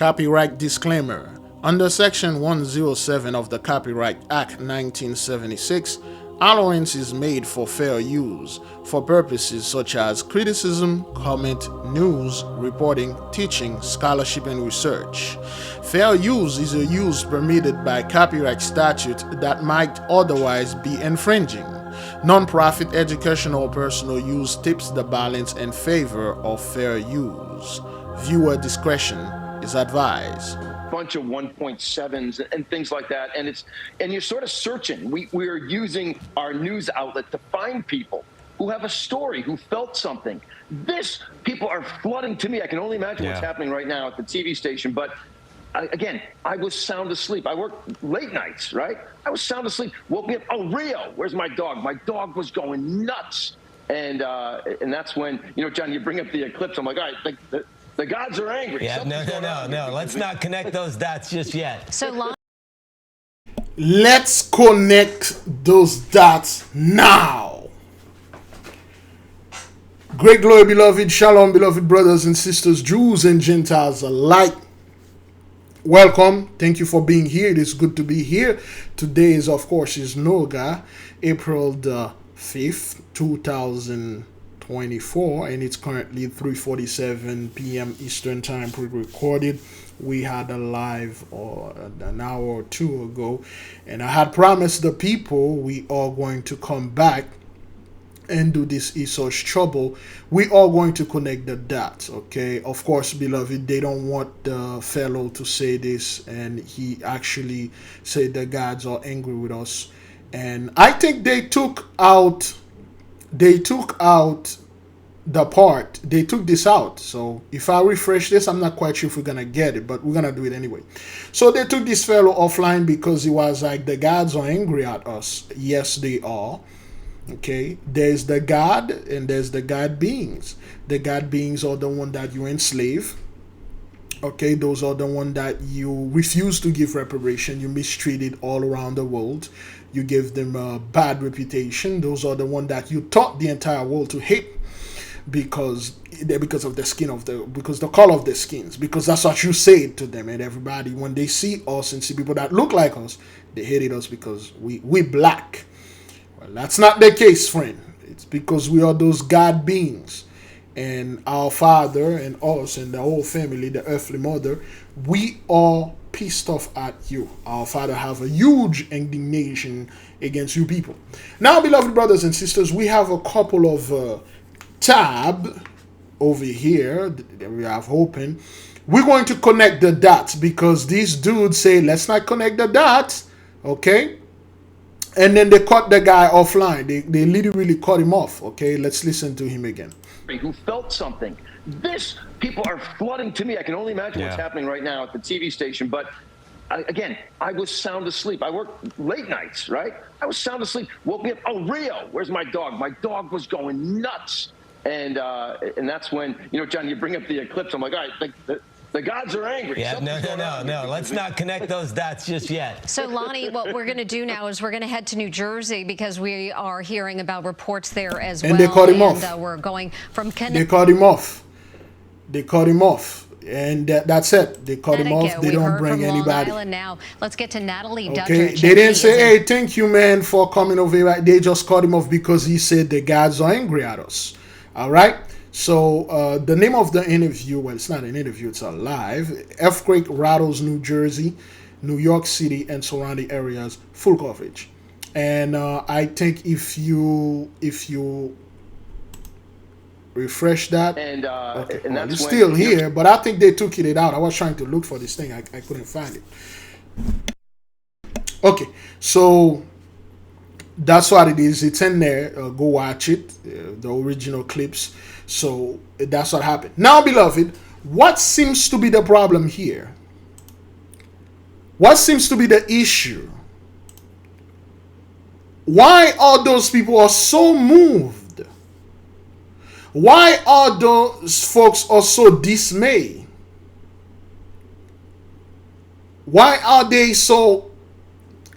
Copyright disclaimer. Under Section 107 of the Copyright Act 1976, allowance is made for fair use for purposes such as criticism, comment, news, reporting, teaching, scholarship, and research. Fair use is a use permitted by copyright statute that might otherwise be infringing. Non-profit educational or personal use tips the balance in favor of fair use. Viewer discretion is advised. Bunch of 1.7s and things like that, and you're sort of searching. We are using our news outlet to find people who have a story, who felt something. People are flooding to me. I can only imagine what's happening right now at the TV station. But I was sound asleep. I work late nights, right? I was sound asleep. Woke me up. Oh, Rio, where's my dog? My dog was going nuts, and that's when John, you bring up the eclipse. I'm like, all right, the gods are angry. Yeah, no. Let's not connect those dots just yet. So let's connect those dots now. Great glory, beloved. Shalom, beloved brothers and sisters, Jews and Gentiles alike. Welcome. Thank you for being here. It is good to be here. Today is, of course, Noga, April the 5th, 2024, and it's currently 3:47 p.m. Eastern Time, pre-recorded. We had a live an hour or two ago, and I had promised the people we are going to come back and do this Esau's trouble. We are going to connect the dots, okay? Of course, beloved, they don't want the fellow to say this, and he actually said the gods are angry with us. And I think they took the part, they took this out. So if I refresh this, I'm not quite sure if we're gonna get it, but we're gonna do it anyway. So they took this fellow offline because he was like, the gods are angry at us. Yes, they are. Okay, there's the God and there's the God beings. The God beings are the one that you enslave. Okay, those are the one that you refuse to give reparation. You mistreated all around the world. You give them a bad reputation. Those are the one that you taught the entire world to hate because of the color of their skins, because that's what you said to them. And everybody, when they see us and see people that look like us, they hated us because we black. Well, that's not the case, friend. It's because we are those God beings, and our father and us and the whole family, the earthly mother, we are pissed off at you. Our father have a huge indignation against you people. Now, beloved brothers and sisters, we have a couple of tab over here that we have open. We're going to connect the dots because these dudes say, let's not connect the dots, okay? And then they cut the guy offline. They literally cut him off. Okay, let's listen to him again. Who felt something. People are flooding to me. I can only imagine what's happening right now at the TV station. But I was sound asleep. I work late nights, right? I was sound asleep. Woke me up. Oh, Rio, where's my dog? My dog was going nuts. And that's when, John, you bring up the eclipse. I'm like, all right, the gods are angry. Yeah, no. Let's not connect those dots just yet. So, Lonnie, what we're going to do now is we're going to head to New Jersey because we are hearing about reports there as well. And they cut him off. We're going from They cut him off. And that's it. They cut him off. They don't bring anybody. Now, let's get to Natalie Okay, Dutcher. they didn't say, hey, thank you, man, for coming over here. They just cut him off because he said the gods are angry at us. All right? So the name of the interview, well, it's not an interview, it's a live. Earthquake rattles New Jersey, New York City, and surrounding areas. Full coverage. And I think if you refresh that, and it's still here, but I think they took it out. I was trying to look for this thing, I couldn't find it. Okay, so that's what it is. It's in there. Go watch it, the original clips. So that's what happened. Now, beloved, what seems to be the problem here? What seems to be the issue? Why are those people so moved? Why are those folks so dismayed? Why are they so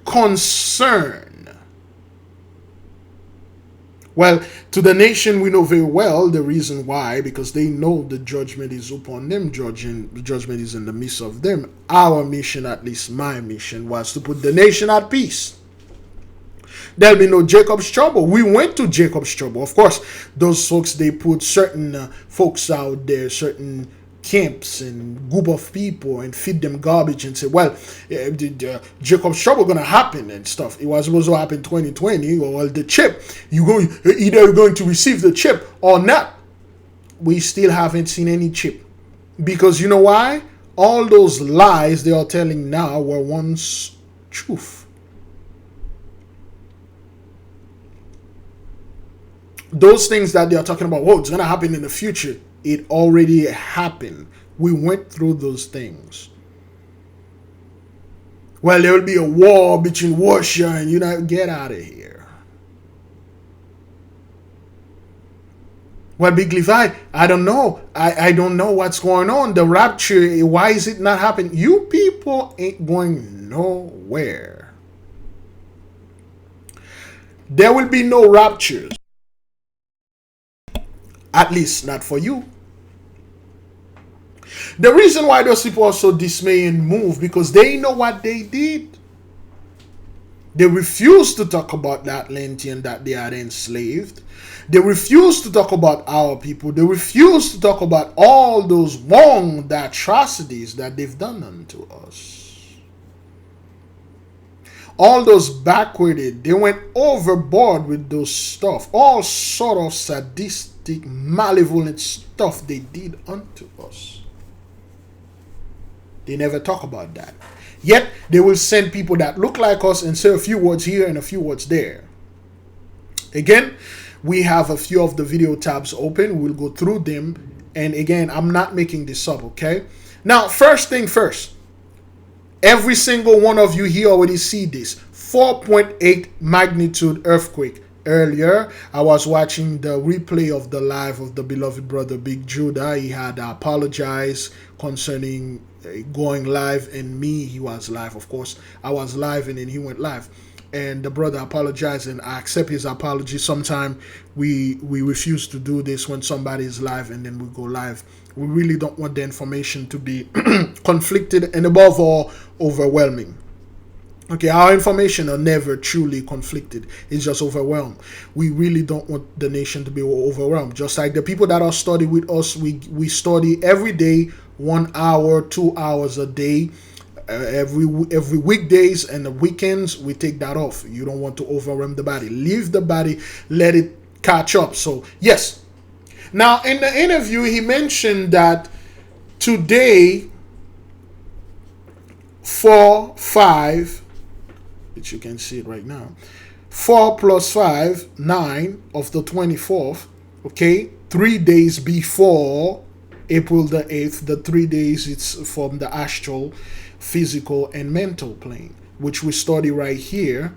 concerned? Well, to the nation, we know very well the reason why, because they know the judgment is upon them, the judgment is in the midst of them. Our mission, at least my mission, was to put the nation at peace. There'll be no Jacob's trouble. We went to Jacob's trouble. Of course, those folks, they put certain folks out there, certain camps and group of people, and feed them garbage and say, well, Jacob's trouble gonna happen and stuff. It was supposed to happen 2020. Well, the chip, either you're going to receive the chip or not. We still haven't seen any chip, because you know why? All those lies they are telling now were once truth. Those things that they are talking about, whoa, it's gonna happen in the future, it already happened. We went through those things. Well, there will be a war between Russia and United. Get out of here. Well, Big Levi, I don't know. I don't know what's going on. The rapture, why is it not happening? You people ain't going nowhere. There will be no raptures. At least not for you. The reason why those people are so dismayed and moved, because they know what they did. They refused to talk about the Atlantean that they had enslaved. They refused to talk about our people. They refused to talk about all those wrong, the atrocities that they've done unto us. All those backwarded, they went overboard with those stuff. All sort of sadistic, malevolent stuff they did unto us. They never talk about that. Yet, they will send people that look like us and say a few words here and a few words there. Again, we have a few of the video tabs open. We'll go through them. And again, I'm not making this up, okay? Now, first thing first. Every single one of you here already see this. 4.8 magnitude earthquake. Earlier, I was watching the replay of the live of the beloved brother Big Judah. He had apologized concerning going live, and me, he was live, of course. I was live and then he went live. And the brother apologized, and I accept his apology. Sometimes we refuse to do this when somebody is live and then we go live. We really don't want the information to be conflicted and above all overwhelming. Okay, our information are never truly conflicted. It's just overwhelmed. We really don't want the nation to be overwhelmed. Just like the people that are studying with us, we study every day, 1 hour, 2 hours a day. Every weekdays and the weekends, we take that off. You don't want to overwhelm the body. Leave the body, let it catch up. So, yes. Now, in the interview, he mentioned that today, 4, 5, which you can see it right now, 4 plus 5, 9 of the 24th, okay, 3 days before April the 8th, the 3 days it's from the astral, physical, and mental plane, which we study right here.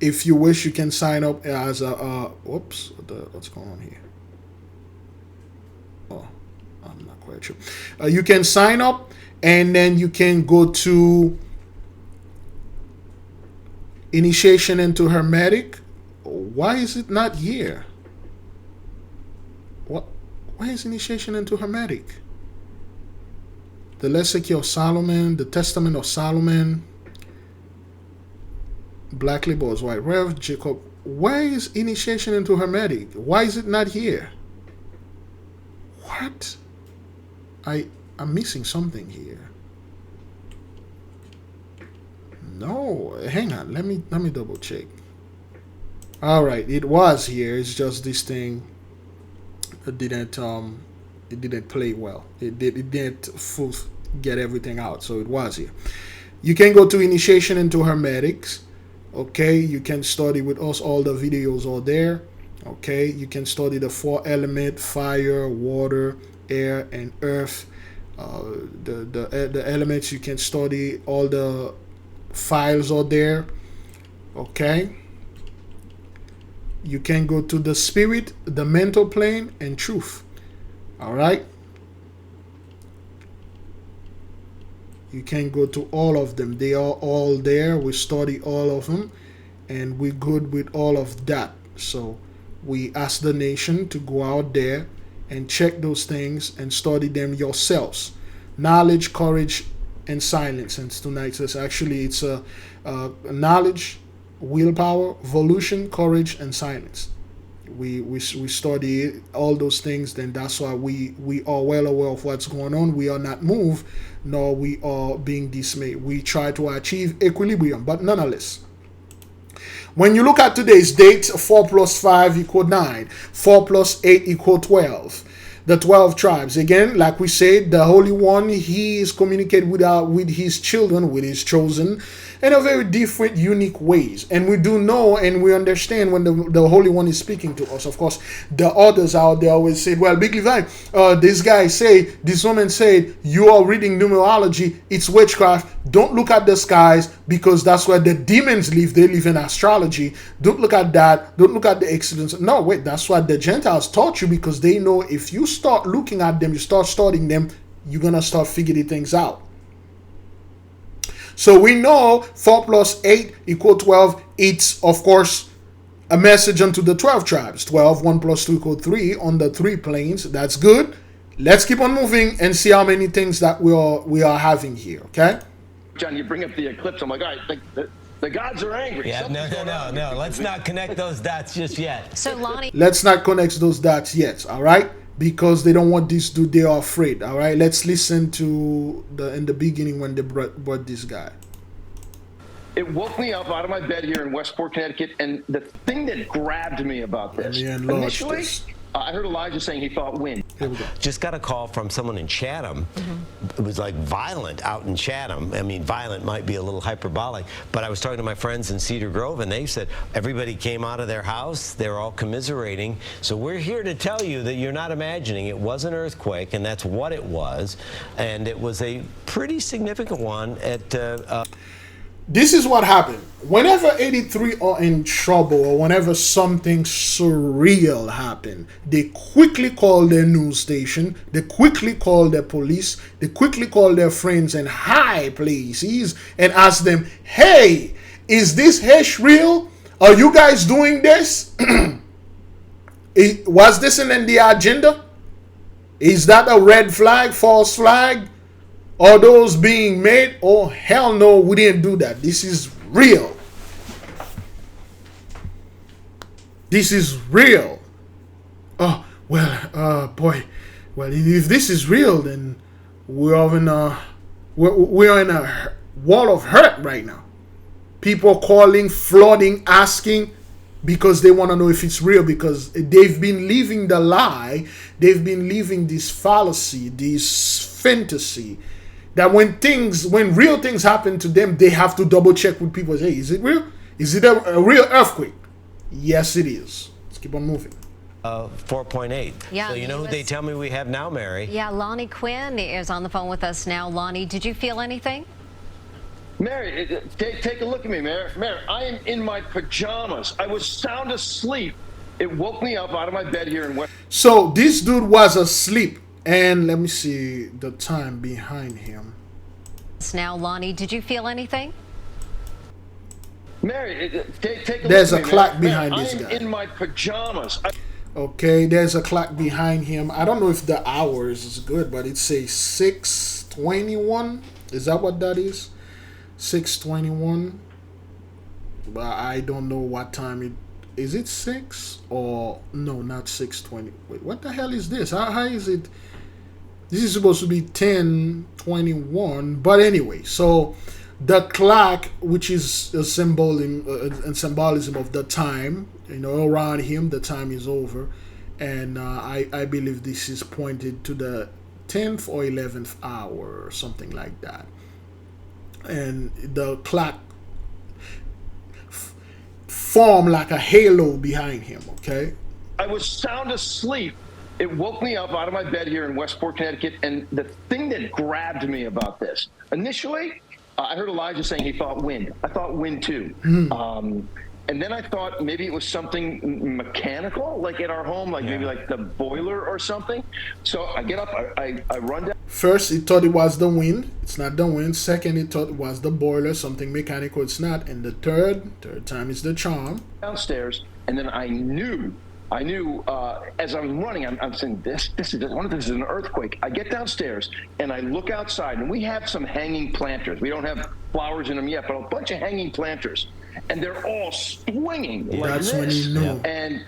If you wish, you can sign up as a, whoops, what's going on here? Oh, I'm not quite sure. You can sign up, and then you can go to Initiation into Hermetic. Why is it not here? What? Why is Initiation into Hermetic? The Lexicon of Solomon, the Testament of Solomon, Black Labels, White Rev, Jacob. Why is Initiation into Hermetic? Why is it not here? What? I'm missing something here. No, hang on. Let me double check. All right, it was here. It's just this thing didn't play well. It didn't get everything out. So it was here. You can go to Initiation into Hermetics. Okay, you can study with us. All the videos are there. Okay, you can study the 4 element: fire, water, air, and earth. The elements, you can study. All the files are there. Okay, you can go to the spirit, the mental plane, and truth. All right, you can go to all of them. They are all there. We study all of them, and we're good with all of that. So we ask the nation to go out there and check those things and study them yourselves. Knowledge, courage, and silence. And tonight it's actually it's a knowledge, willpower, volition, courage, and silence. We study all those things. Then that's why we are well aware of what's going on. We are not moved, nor we are being dismayed. We try to achieve equilibrium, but nonetheless. When you look at today's date, 4 plus 5 equal 9. 4 plus 8 equal 12. The 12 tribes. Again, like we said, the Holy One, he is communicating with his children, with his chosen, in a very different, unique ways. And we do know and we understand when the Holy One is speaking to us. Of course, the others out there always say, well, Big Levi, this guy say, this woman said, you are reading numerology, it's witchcraft. Don't look at the skies because that's where the demons live. They live in astrology. Don't look at that. Don't look at the accidents. No, wait, that's what the Gentiles taught you, because they know if you start looking at them, you start studying them, you're going to start figuring things out. So we know 4 plus 8 equal 12. It's, of course, a message unto the 12 tribes. 12, 1 plus 2 equal 3 on the 3 planes. That's good. Let's keep on moving and see how many things that we are having here, okay? John, you bring up the eclipse. I'm like, all right, the gods are angry. Yeah, no. Let's not connect those dots just yet. So, Lonnie. Let's not connect those dots yet, all right? Because they don't want this dude, they are afraid, all right? Let's listen to in the beginning when they brought this guy. It woke me up out of my bed here in Westport, Connecticut, and the thing that grabbed me about this, initially, I heard Elijah saying he thought wind. Here we go. Just got a call from someone in Chatham. It was like violent out in Chatham. I mean, violent might be a little hyperbolic, but I was talking to my friends in Cedar Grove, and they said everybody came out of their house. They were all commiserating. So we're here to tell you that you're not imagining. It was an earthquake, and that's what it was. And it was a pretty significant one at... This is what happened. Whenever 83 are in trouble or whenever something surreal happened, they quickly call their news station, they quickly call their police, they quickly call their friends in high places and ask them, hey, is this hash real? Are you guys doing this? Was this in the agenda? Is that a red flag, false flag? Are those being made? Oh, hell no, we didn't do that. This is real. This is real. Oh, well, boy. Well, if this is real, then we are in a wall of hurt right now. People calling, flooding, asking because they want to know if it's real, because they've been living the lie. They've been living this fallacy, this fantasy, that when real things happen to them, they have to double check with people. Hey, is it real? Is it a real earthquake? Yes, it is. Let's keep on moving. 4.8. Yeah, so you know who they tell me we have now, Mary? Yeah, Lonnie Quinn is on the phone with us now. Lonnie, did you feel anything? Mary, take a look at me, Mary. Mary, I am in my pajamas. I was sound asleep. It woke me up out of my bed here in West. So this dude was asleep. And let me see the time behind him. Now, Lonnie, did you feel anything? Mary, take a look. There's a at me, clock Mary. behind this guy. I am in my pajamas. Okay, there's a clock behind him. I don't know if the hours is good, but it says 6:21. Is that what that is? 6:21. But I don't know what time it is. It 6 or no, not 6:20. Wait, what the hell is this? How is it? This is supposed to be 10:21. But anyway, so the clock, which is a symbolism of the time, around him, the time is over. And I believe this is pointed to the 10th or 11th hour or something like that. And the clock formed like a halo behind him, okay? I was sound asleep. It woke me up out of my bed here in Westport, Connecticut. And the thing that grabbed me about this, initially, I heard Elijah saying he thought wind. I thought wind too. And then I thought maybe it was something mechanical, like at our home, like maybe like the boiler or something. So I get up, I run down. First, he thought it was the wind. It's not the wind. Second, he thought it was the boiler, something mechanical. It's not. And the third time is the charm. Downstairs, And then I knew as I'm running, I'm saying, this is an earthquake. I get downstairs and I look outside, and we have some hanging planters. We don't have flowers in them yet, but a bunch of hanging planters, and they're all swinging like That's this. when you know. And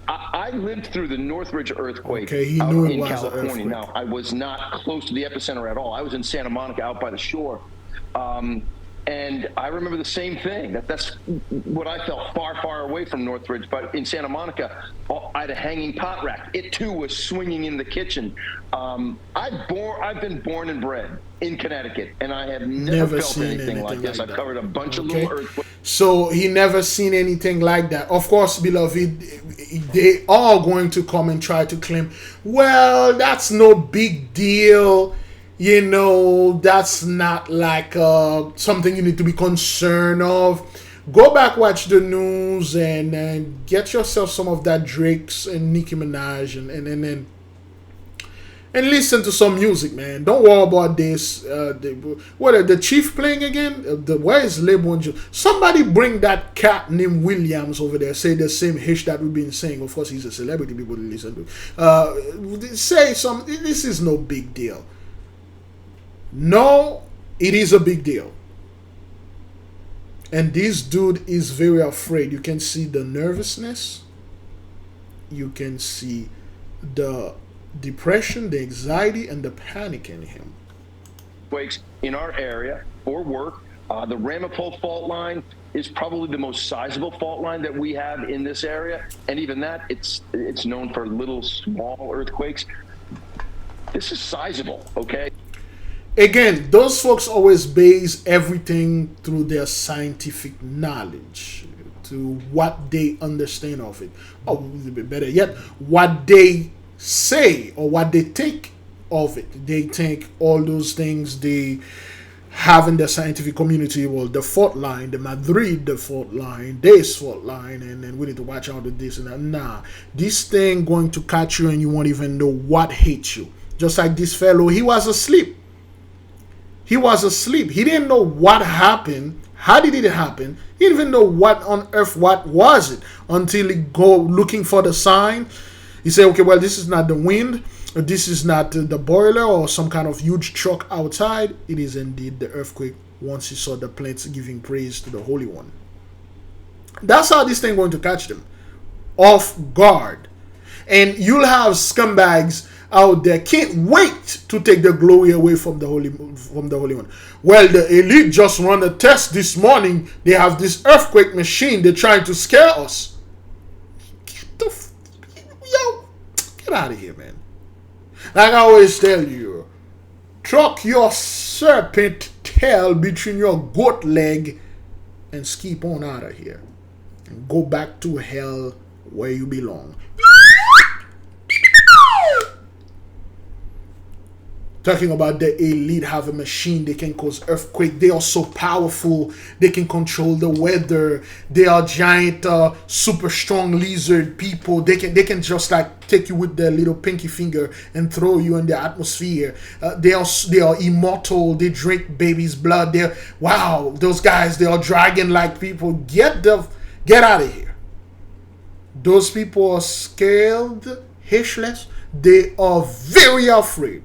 I lived through the Northridge earthquake He knew it in was California. an earthquake. Now, I was not close to the epicenter at all. I was in Santa Monica, out by the shore. And I remember the same thing. That's what I felt, far away from Northridge. But in Santa Monica, I had a hanging pot rack. It too was swinging in the kitchen. I've been born and bred in Connecticut, and I have never felt anything like this. I've covered a bunch of little earthquakes. So he never seen anything like that. Of course, beloved, they are going to come and try to claim, well, that's no big deal. You know, that's not like something you need to be concerned of. Go back, watch the news, and get yourself some of that Drake's and Nicki Minaj, and listen to some music, man. Don't worry about this. What are the Chief playing again? Where is Label and somebody bring that cat named Williams over there. Say the same hish that we've been saying. Of course, he's a celebrity. People listen to. Say some. This is no big deal. No, it is a big deal. And this dude is very afraid. You can see the nervousness. You can see the depression, the anxiety, and the panic in him. Quakes in our area for work. The Ramapo fault line is probably the most sizable fault line that we have in this area. And even that, it's known for little small earthquakes. This is sizable, okay? Again, those folks always base everything through their scientific knowledge, to what they understand of it. Or better yet, what they say or what they think of it. They think all those things they have in the scientific community, well, the fault line, the Madrid, the fault line, this fault line, and then we need to watch out with this and that. Nah, this thing going to catch you and you won't even know what hit you. Just like this fellow, he was asleep. He was asleep. He didn't know what happened. How did it happen? He didn't even know what on earth, what was it, until he go looking for the sign. He said, okay, well, this is not the wind. This is not the boiler or some kind of huge truck outside. It is indeed the earthquake once he saw the plants giving praise to the Holy One. That's how this thing going to catch them. Off guard. And you'll have scumbags out there can't wait to take the glory away from the Holy One. Well, the elite just run a test this morning. They have this earthquake machine. They're trying to scare us. Get out of here, man. Like I always tell you, tuck your serpent tail between your goat leg and skip on out of here. And go back to hell where you belong. Talking about the elite have a machine, they can cause earthquake. They are so powerful. They can control the weather. They are giant, super strong lizard people. They can just like take you with their little pinky finger and throw you in the atmosphere. They are immortal. They drink baby's blood. Wow, those guys, they are dragon-like people. Get out of here. Those people are scared, hishless. They are very afraid.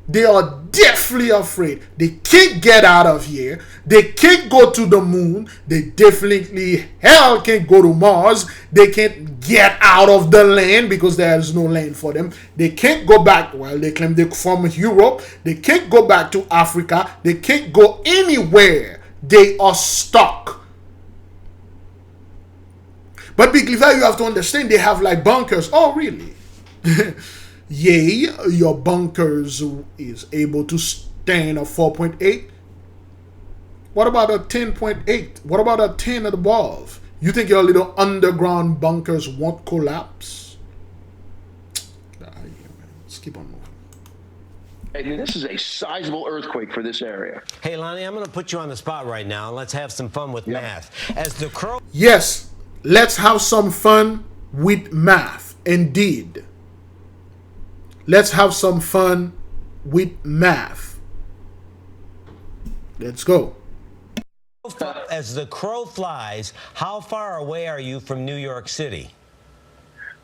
They are definitely afraid. They can't get out of here. They can't go to the moon. They definitely hell can't go to Mars. They can't get out of the land because there is no land for them. They can't go back. Well, they claim they're from Europe. They can't go back to Africa. They can't go anywhere. They are stuck. But Big Levi, you have to understand, they have like bunkers. Oh, really? Yea, your bunkers is able to stand a 4.8. What about a 10.8? What about a 10 above? You think your little underground bunkers won't collapse? Let's keep on moving. I mean, this is a sizable earthquake for this area. Hey, Lonnie, I'm going to put you on the spot right now. Let's have some fun with math. As the crow... Yes, let's have some fun with math. Indeed. Let's have some fun with math. Let's go. as the crow flies, how far away are you from New York City?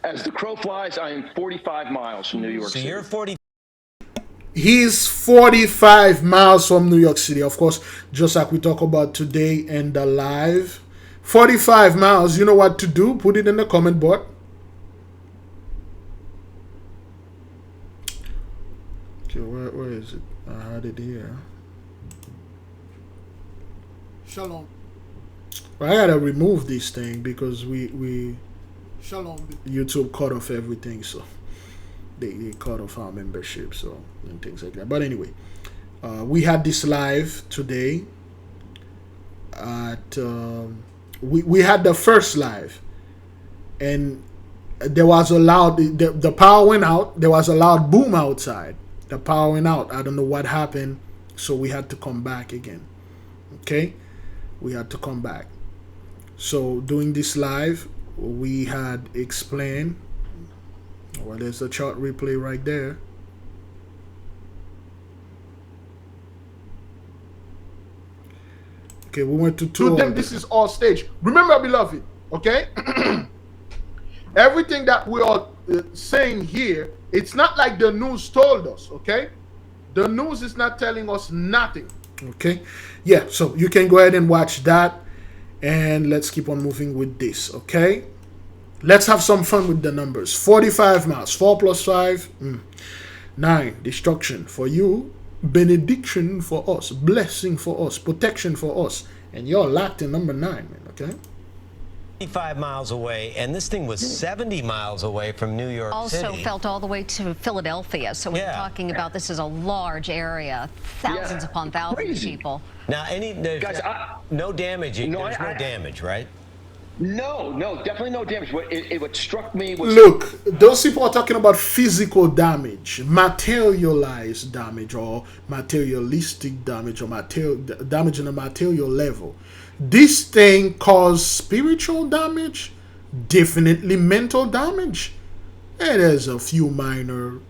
As the crow flies, I am 45 miles from New York City. So you're 40. He's 45 miles from New York City, of course, just like we talk about today in the live. 45 miles, you know what to do? Put it in the comment board. Okay, where is it? I had it here. Shalom. Well, I gotta remove this thing because we Shalom. YouTube cut off everything, so they cut off our membership, so and things like that. But anyway, we had this live today at we had the first live, and there was a loud the power went out. There was a loud boom outside. The power went out. I don't know what happened, so we had to come back again. Okay, we had to come back. So doing this live, we had explained. Well, there's a chart replay right there. Okay, we went to two. To them, this is all stage. Remember, beloved, okay? Everything that we are saying here, it's not like the news told us, okay? The news is not telling us nothing. Okay? Yeah, so you can go ahead and watch that. And let's keep on moving with this, okay? Let's have some fun with the numbers. 45 miles. 4 plus 5. 9. Destruction for you. Benediction for us. Blessing for us. Protection for us. And you're locked in number 9, man, okay? 55 miles away, and this thing was 70 miles away from New York City. Also felt all the way to Philadelphia. So we're talking about this is a large area, thousands upon thousands of people. Now, guys, no damage. There's no damage, right? No, definitely no damage. What struck me was... Look, those people are talking about physical damage, materialized damage, or materialistic damage, or damage on a material level. This thing caused spiritual damage, definitely mental damage, and there's a few minor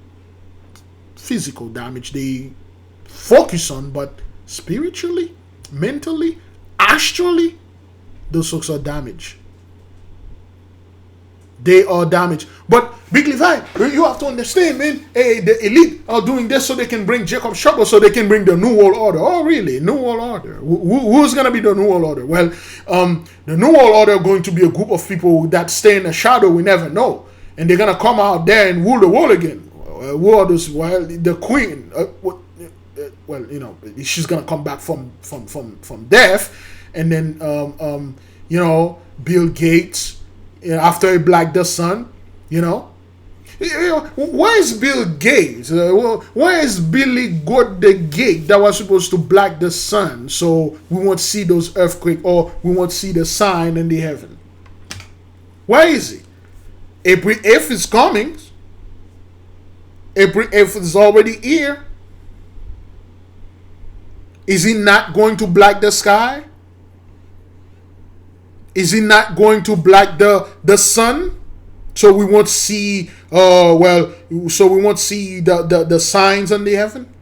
physical damage they focus on, but spiritually, mentally, astrally, those folks are damaged. They are damaged. But Big Levi, you have to understand, man. Hey, the elite are doing this so they can bring Jacob's trouble, so they can bring the New World Order. Oh, really? New World Order. Who's going to be the New World Order? Well, the New World Order are going to be a group of people that stay in the shadow we never know. And they're going to come out there and rule the world again. Who are those? Well, the queen. Well, you know, she's going to come back from death. And then, you know, Bill Gates, after he blacked the sun, you know. Where is Bill Gates? Where is Billy Goat the Gate that was supposed to black the sun so we won't see those earthquakes or we won't see the sign in the heaven? Where is he? April 8th is coming. April 8th is already here. Is he not going to black the sky? Is he not going to black the sun? So we won't see so we won't see the signs in the heaven?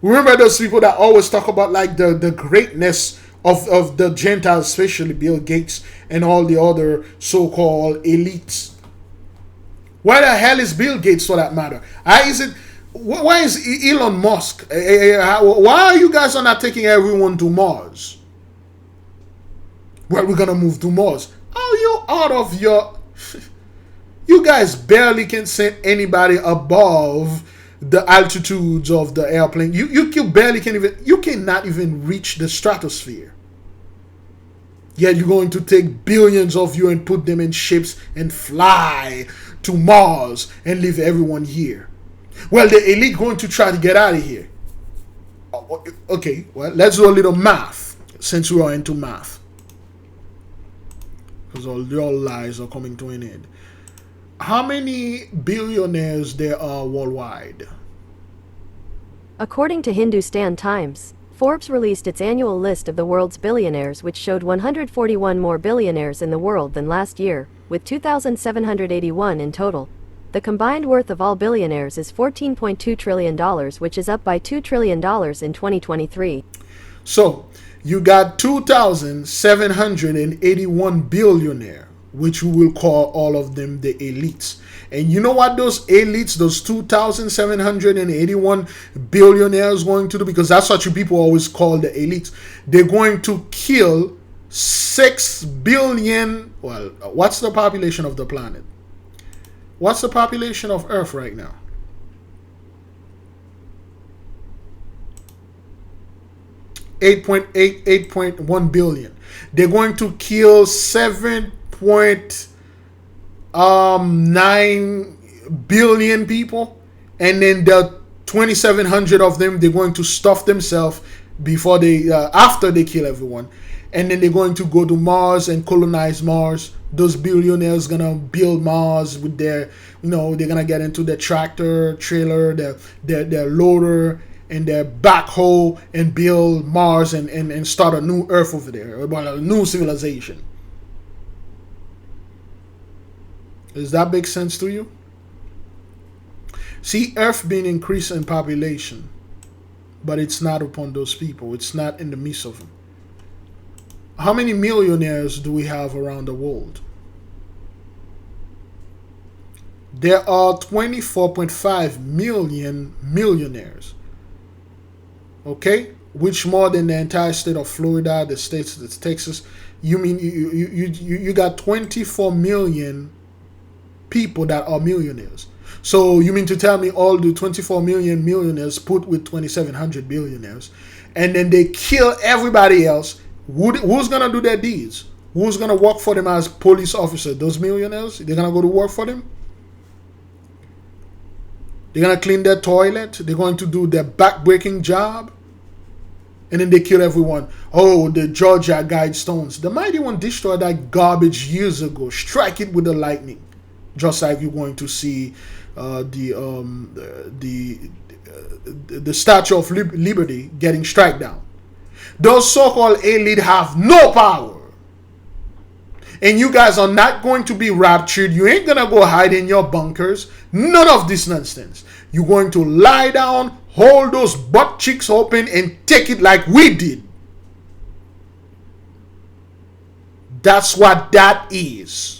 Remember those people that always talk about like the greatness of the Gentiles, especially Bill Gates and all the other so-called elites. Where the hell is Bill Gates for that matter? Why is Elon Musk? Why are you guys not taking everyone to Mars? Well, we're gonna move to Mars. Oh, you out of your... You guys barely can send anybody above the altitudes of the airplane. You barely can even... You cannot even reach the stratosphere. Yet you're going to take billions of you and put them in ships and fly to Mars and leave everyone here. Well, the elite going to try to get out of here. Okay, well, let's do a little math, since we are into math. Because all your lies are coming to an end. How many billionaires there are worldwide? According to Hindustan Times, Forbes released its annual list of the world's billionaires, which showed 141 more billionaires in the world than last year, with 2,781 in total. The combined worth of all billionaires is $14.2 trillion, which is up by $2 trillion in 2023. So you got 2,781 billionaire, which we will call all of them the elites. And you know what those elites, those 2,781 billionaires going to do? Because that's what you people always call the elites. They're going to kill 6 billion. Well, what's the population of the planet? What's the population of Earth right now? 8.1 billion. They're going to kill 7.9 billion people, and then the 2,700 of them, they're going to stuff themselves before they after they kill everyone, and then they're going to go to Mars and colonize Mars. Those billionaires gonna build Mars with their, they're gonna get into the tractor trailer, their loader, and their backhoe, and build Mars and start a new Earth over there, a new civilization. Does that make sense to you? See, Earth being increased in population, but it's not upon those people. It's not in the midst of them. How many millionaires do we have around the world? There are 24.5 million millionaires. Okay, which more than the entire state of Florida, the states, the Texas. You mean you got 24 million people that are millionaires. So you mean to tell me all the 24 million millionaires put with 2,700 billionaires, and then they kill everybody else? Who's gonna do their deeds? Who's gonna work for them as police officer? Those millionaires? They're gonna go to work for them? They're gonna clean their toilet? They're going to do their back-breaking job? And then they kill everyone. Oh, the Georgia Guidestones. The Mighty One destroyed that garbage years ago. Strike it with the lightning. Just like you're going to see the Statue of Liberty getting struck down. Those so-called elite have no power. And you guys are not going to be raptured. You ain't going to go hide in your bunkers. None of this nonsense. You're going to lie down, hold those butt cheeks open, and take it like we did. That's what that is.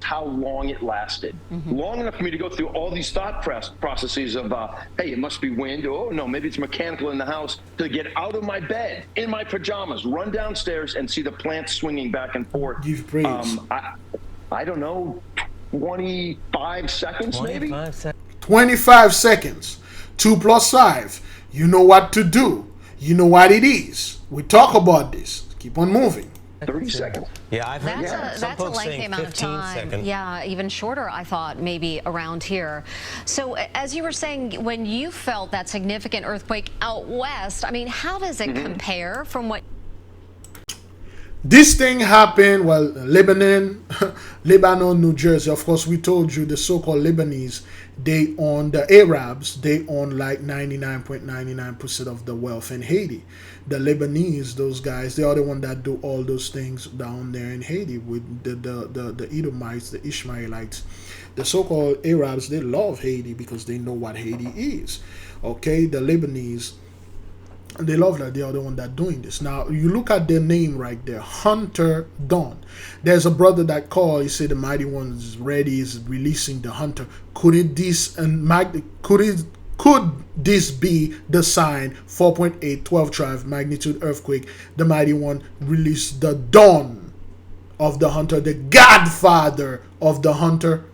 How long it lasted. Long enough for me to go through all these thought processes of, hey, it must be wind. Oh, no, maybe it's mechanical in the house. To get out of my bed, in my pajamas, run downstairs and see the plants swinging back and forth. Give praise. I don't know, 25 seconds maybe? 25 seconds. 2 plus 5. You know what to do. You know what it is. We talk about this. Keep on moving. 30 seconds. Yeah, I've heard That's a lengthy amount of time. Seconds. Yeah, even shorter, I thought, maybe around here. So as you were saying, when you felt that significant earthquake out west, I mean, how does it compare from what... This thing happened, well, Lebanon, New Jersey. Of course, we told you the so-called Lebanese, they own, the Arabs, they own like 99.99% of the wealth in Haiti. The Lebanese, those guys, they are the one that do all those things down there in Haiti with the Edomites, the Ishmaelites. The so-called Arabs, they love Haiti because they know what Haiti is. Okay, the Lebanese, they love that. They are the one that doing this. Now you look at their name right there, Hunter Dawn. There's a brother that called. He said the Mighty One is ready, is releasing the Hunter. Could this be the sign? 4.8, 12 drive magnitude earthquake. The Mighty One released the dawn of the Hunter, the Godfather of the Hunter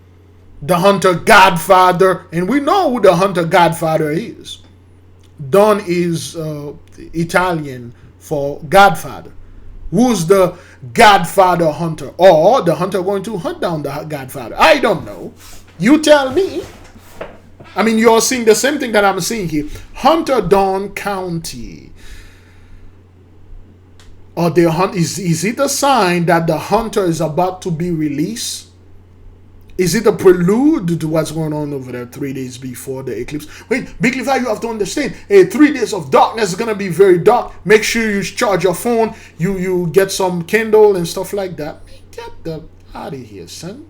Godfather, and we know who the Hunter Godfather is. Dawn is Italian for Godfather. Who's the Godfather hunter? Or the hunter going to hunt down the Godfather? I don't know. You tell me. I mean, you're seeing the same thing that I'm seeing here. Hunter Dawn County. Or the hunt is it a sign that the hunter is about to be released? Is it a prelude to what's going on over there 3 days before the eclipse? Wait, Big Levi, you have to understand, 3 days of darkness is going to be very dark. Make sure you charge your phone, you get some Kindle and stuff like that. Get the out of here, son.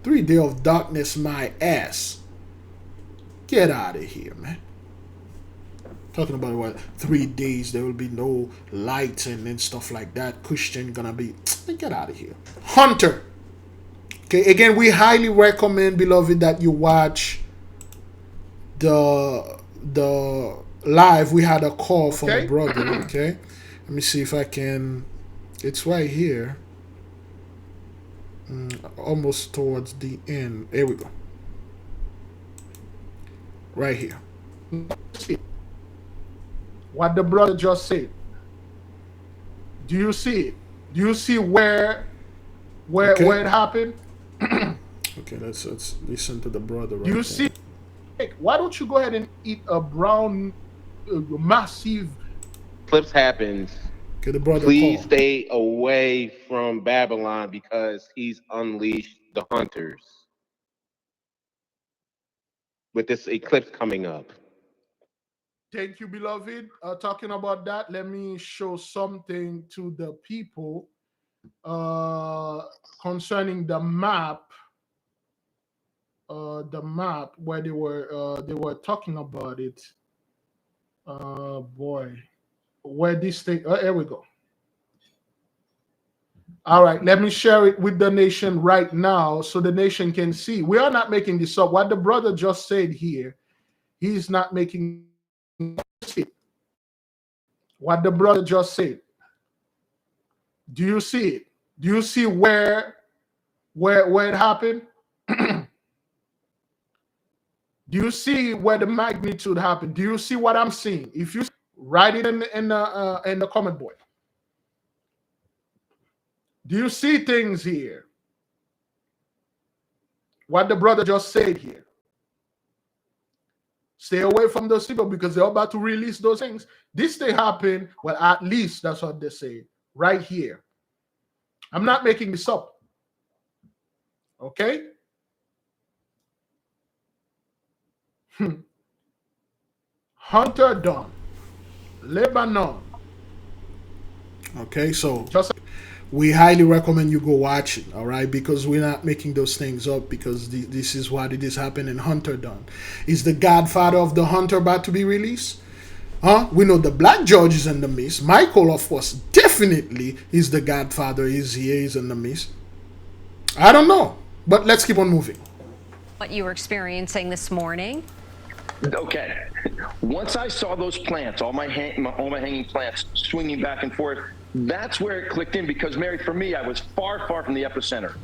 3 days of darkness, my ass. Get out of here, man. Talking about what 3 days there will be no light and stuff like that. Christian gonna be get out of here. Hunter. Okay, again, we highly recommend, beloved, that you watch the live. We had a call from a brother. Okay, let me see if I can. It's right here. Almost towards the end. There we go. Right here. What the brother just said. Do you see it? Do you see where it happened? Okay, let's listen to the brother. Right, do you see? Why don't you go ahead and eat a brown, massive? Eclipse happens. Okay, the brother. Please stay away from Babylon because he's unleashed the hunters with this eclipse coming up. Thank you, beloved. Talking about that, let me show something to the people concerning the map. The map where they were talking about it. Boy, where this thing? Here we go. All right, let me share it with the nation right now so the nation can see. We are not making this up. What the brother just said here, he's not making it. What the brother just said. Do you see it? Do you see where it happened? Do you see where the magnitude happened? Do you see what I'm seeing? If you write it in the comment board. Do you see things here? What the brother just said here. Stay away from those people because they're about to release those things. This thing happened, well, at least that's what they say, right here. I'm not making this up. Okay? Hunter Dawn, Lebanon. Okay, so we highly recommend you go watch it, all right? Because we're not making those things up because this is what it is happening. Hunter Dawn. Is the godfather of the hunter about to be released? We know the black judge is in the midst. Michael, of course, definitely is the godfather. He's here, he's in the midst. I don't know, but let's keep on moving. What you were experiencing this morning. Okay. Once I saw those plants, all my hanging plants swinging back and forth, that's where it clicked in because, Mary, for me, I was far, far from the epicenter.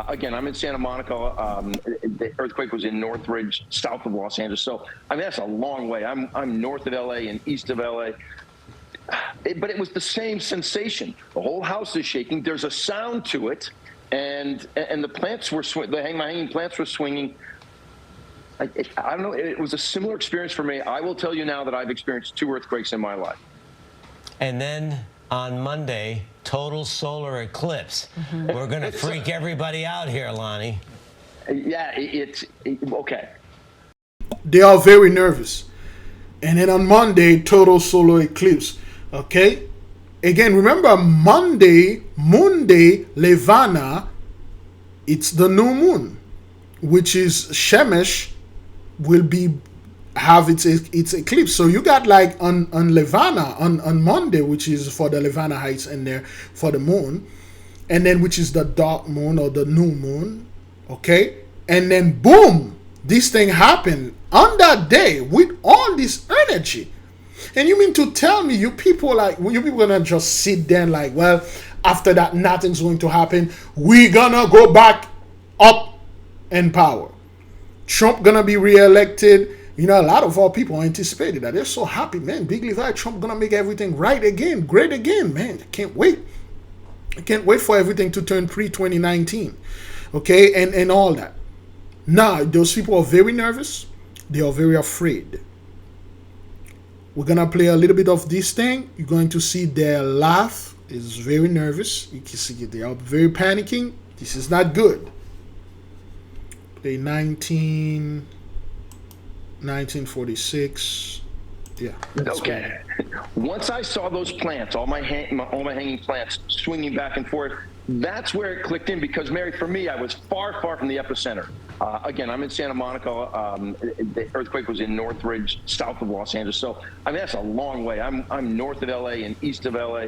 Again, I'm in Santa Monica. The earthquake was in Northridge, south of Los Angeles. So, I mean, that's a long way. I'm north of L.A. and east of L.A. But it was the same sensation. The whole house is shaking. There's a sound to it, and the plants were my hanging plants were swinging. I don't know. It was a similar experience for me. I will tell you now that I've experienced 2 earthquakes in my life. And then on Monday, total solar eclipse. We're going to freak everybody out here, Lonnie. Yeah, it's okay. They are very nervous. And then on Monday, total solar eclipse. Okay? Again, remember Monday, Levana, it's the new moon, which is Shemesh will have its eclipse. So you got like on Levana on Monday, which is for the Levana heights in there for the moon, and then which is the dark moon or the new moon, okay? And then boom, this thing happened on that day with all this energy. And you mean to tell me you people gonna just sit there and like, well, after that nothing's going to happen. We're gonna go back up in power. Trump gonna be reelected. You know, a lot of our people anticipated that. They're so happy, man. Big Levi, Trump gonna make everything right again, great again, man. I can't wait. I can't wait for everything to turn pre-2019, okay, and all that. Now, those people are very nervous. They are very afraid. We're gonna play a little bit of this thing. You're going to see their laugh is very nervous. You can see they are very panicking. This is not good. Play 1946. Yeah. Okay. Once I saw those plants, all my hanging plants swinging back and forth, That's where it clicked in, because Mary, for me, I was far from the epicenter. Again, I'm in Santa Monica. The earthquake was in Northridge, south of Los Angeles. So, I mean, that's a long way. I'm north of LA and east of LA.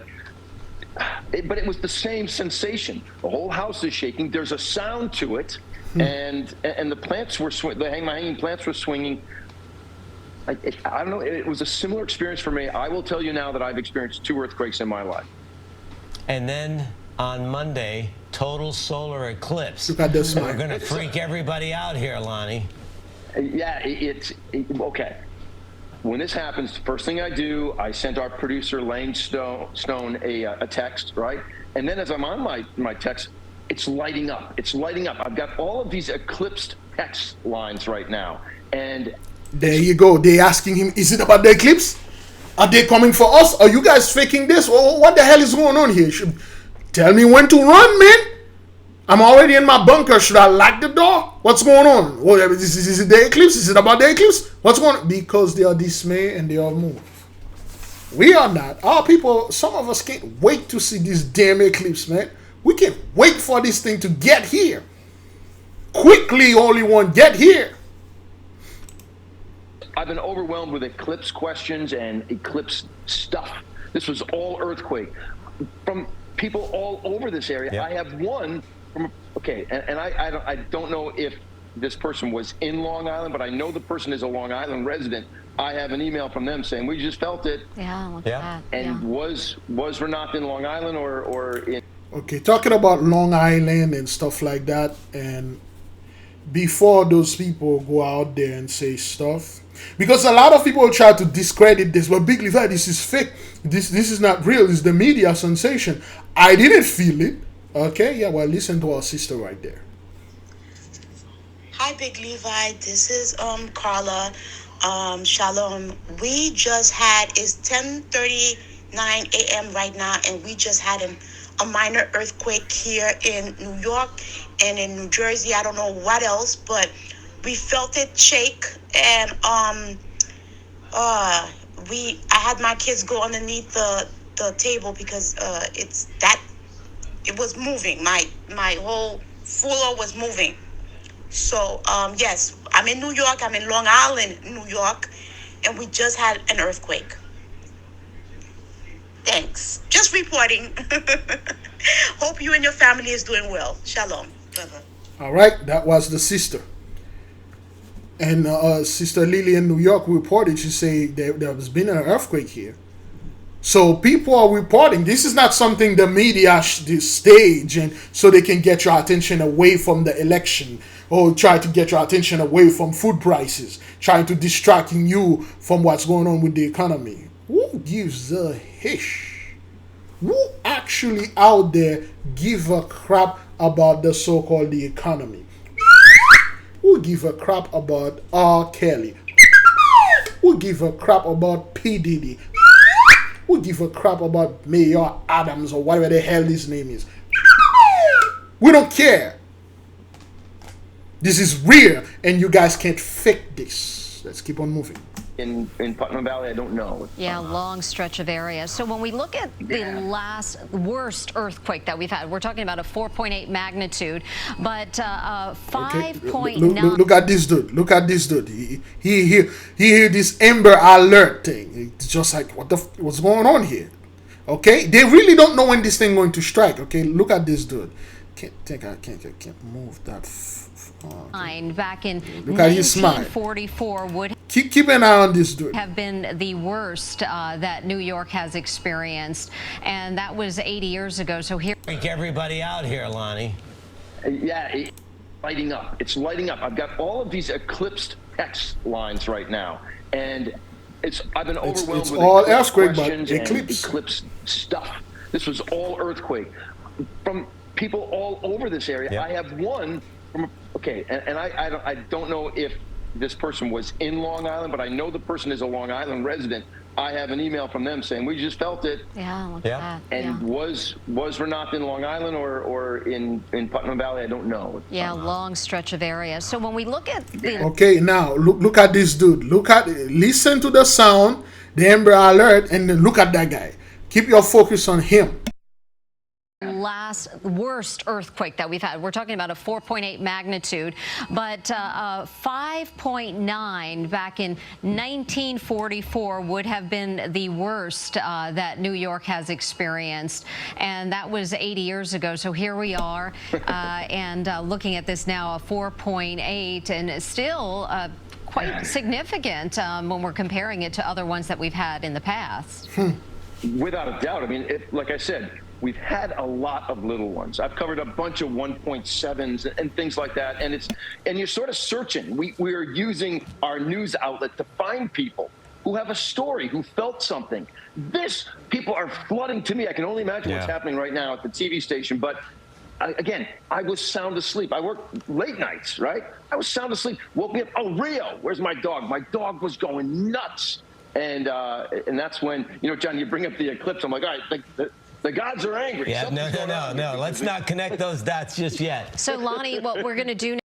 But it was the same sensation. The whole house is shaking. There's a sound to it, and the plants were the hanging plants were swinging. I don't know. It was a similar experience for me. I will tell you now that I've experienced 2 earthquakes in my life. And then on Monday, total solar eclipse. Look at this. We're going to freak everybody out here, Lonnie. Yeah, okay. When this happens, the first thing I do, I sent our producer, Lane Stone, a text, right? And then as I'm on my text, it's lighting up. It's lighting up. I've got all of these eclipsed text lines right now. And there you go. They asking him, is it about the eclipse? Are they coming for us? Are you guys faking this? What the hell is going on here? Tell me when to run, man. I'm already in my bunker. Should I lock the door? What's going on? Is it the eclipse? Is it about the eclipse? What's going on? Because they are dismayed and they are moved. We are not. Our people, some of us can't wait to see this damn eclipse, man. We can't wait for this thing to get here. Quickly, Holy One, get here. I've been overwhelmed with eclipse questions and eclipse stuff. This was all earthquake. From people all over this area. Yep. I have one from, okay, and I don't know if this person was in Long Island, but I know the person is a Long Island resident. I have an email from them saying, we just felt it. Yeah, look at that. And was Renat in Long Island or in... Okay, talking about Long Island and stuff like that, and before those people go out there and say stuff, because a lot of people try to discredit this, but Big Levi, this is fake. This is not real. It's the media sensation. I didn't feel it. Okay, yeah, well, listen to our sister right there. Hi, Big Levi. This is Carla. Shalom. We just had, it's 10:39 a.m. right now, and we just had a minor earthquake here in New York and in New Jersey. I don't know what else, but we felt it shake, and I had my kids go underneath the table because it was moving. My whole floor was moving. So yes, I'm in New York. I'm in Long Island, New York, and we just had an earthquake. Thanks. Just reporting. Hope you and your family is doing well. Shalom. All right, that was the sister. And Sister Lily in New York reported, she said there has been an earthquake here. So people are reporting. This is not something the media stage and so they can get your attention away from the election or try to get your attention away from food prices, trying to distracting you from what's going on with the economy. Who gives a hish? Who actually out there give a crap about the so-called the economy? Who give a crap about R. Kelly? Who give a crap about P. Diddy? Who give a crap about Mayor Adams or whatever the hell his name is? We don't care. This is real, and you guys can't fake this. Let's keep on moving. In Putnam Valley, I don't know. Yeah, long stretch of area. So when we look at the last worst earthquake that we've had, we're talking about a 4.8 magnitude, but 5.9. Look at this dude. Look at this dude. He hear this Amber Alert thing. It's just like, what's going on here? Okay, they really don't know when this thing going to strike. Okay, look at this dude. I can't move that. Back in look at his smile. 1944 would keep an eye on this dude. have been the worst that New York has experienced, and that was 80 years ago. So here, Freak everybody out here, Lonnie. Yeah, it's lighting up. It's lighting up. I've got all of these eclipsed text lines right now, and I've been overwhelmed it's with all eclipse earthquake, but questions eclipse. and eclipse stuff. This was all earthquake. From people all over this area. Yep. I have one from, okay, and I don't know if this person was in Long Island, but I know the person is a Long Island resident. I have an email from them saying, we just felt it. yeah, look Yeah. at that. And was Renat in Long Island or in Putnam Valley? I don't know. Yeah, long stretch of area. So when we look at the Okay, now look at this dude. Listen to the sound, the Amber Alert, and then look at that guy. Keep your focus on him. last last worst earthquake that we've had. We're talking about a 4.8 magnitude, but 5.9 back in 1944 would have been the worst that New York has experienced, and that was 80 years ago. So here we are, and looking at this now, a 4.8, and still quite significant when we're comparing it to other ones that we've had in the past. Without a doubt. I mean, like I said, we've had a lot of little ones. I've covered a bunch of 1.7s and things like that, and you're sort of searching. We are using our news outlet to find people who have a story, who felt something. People are flooding to me. I can only imagine what's happening right now at the TV station, but again, I was sound asleep. I work late nights, right? I was sound asleep. Woke me up. Oh, Rio, where's my dog? My dog was going nuts. And that's when, John, you bring up the eclipse. I'm like, all right, the gods are angry. Yeah, no. Let's not connect those dots just yet. So, Lonnie, what we're going to do now,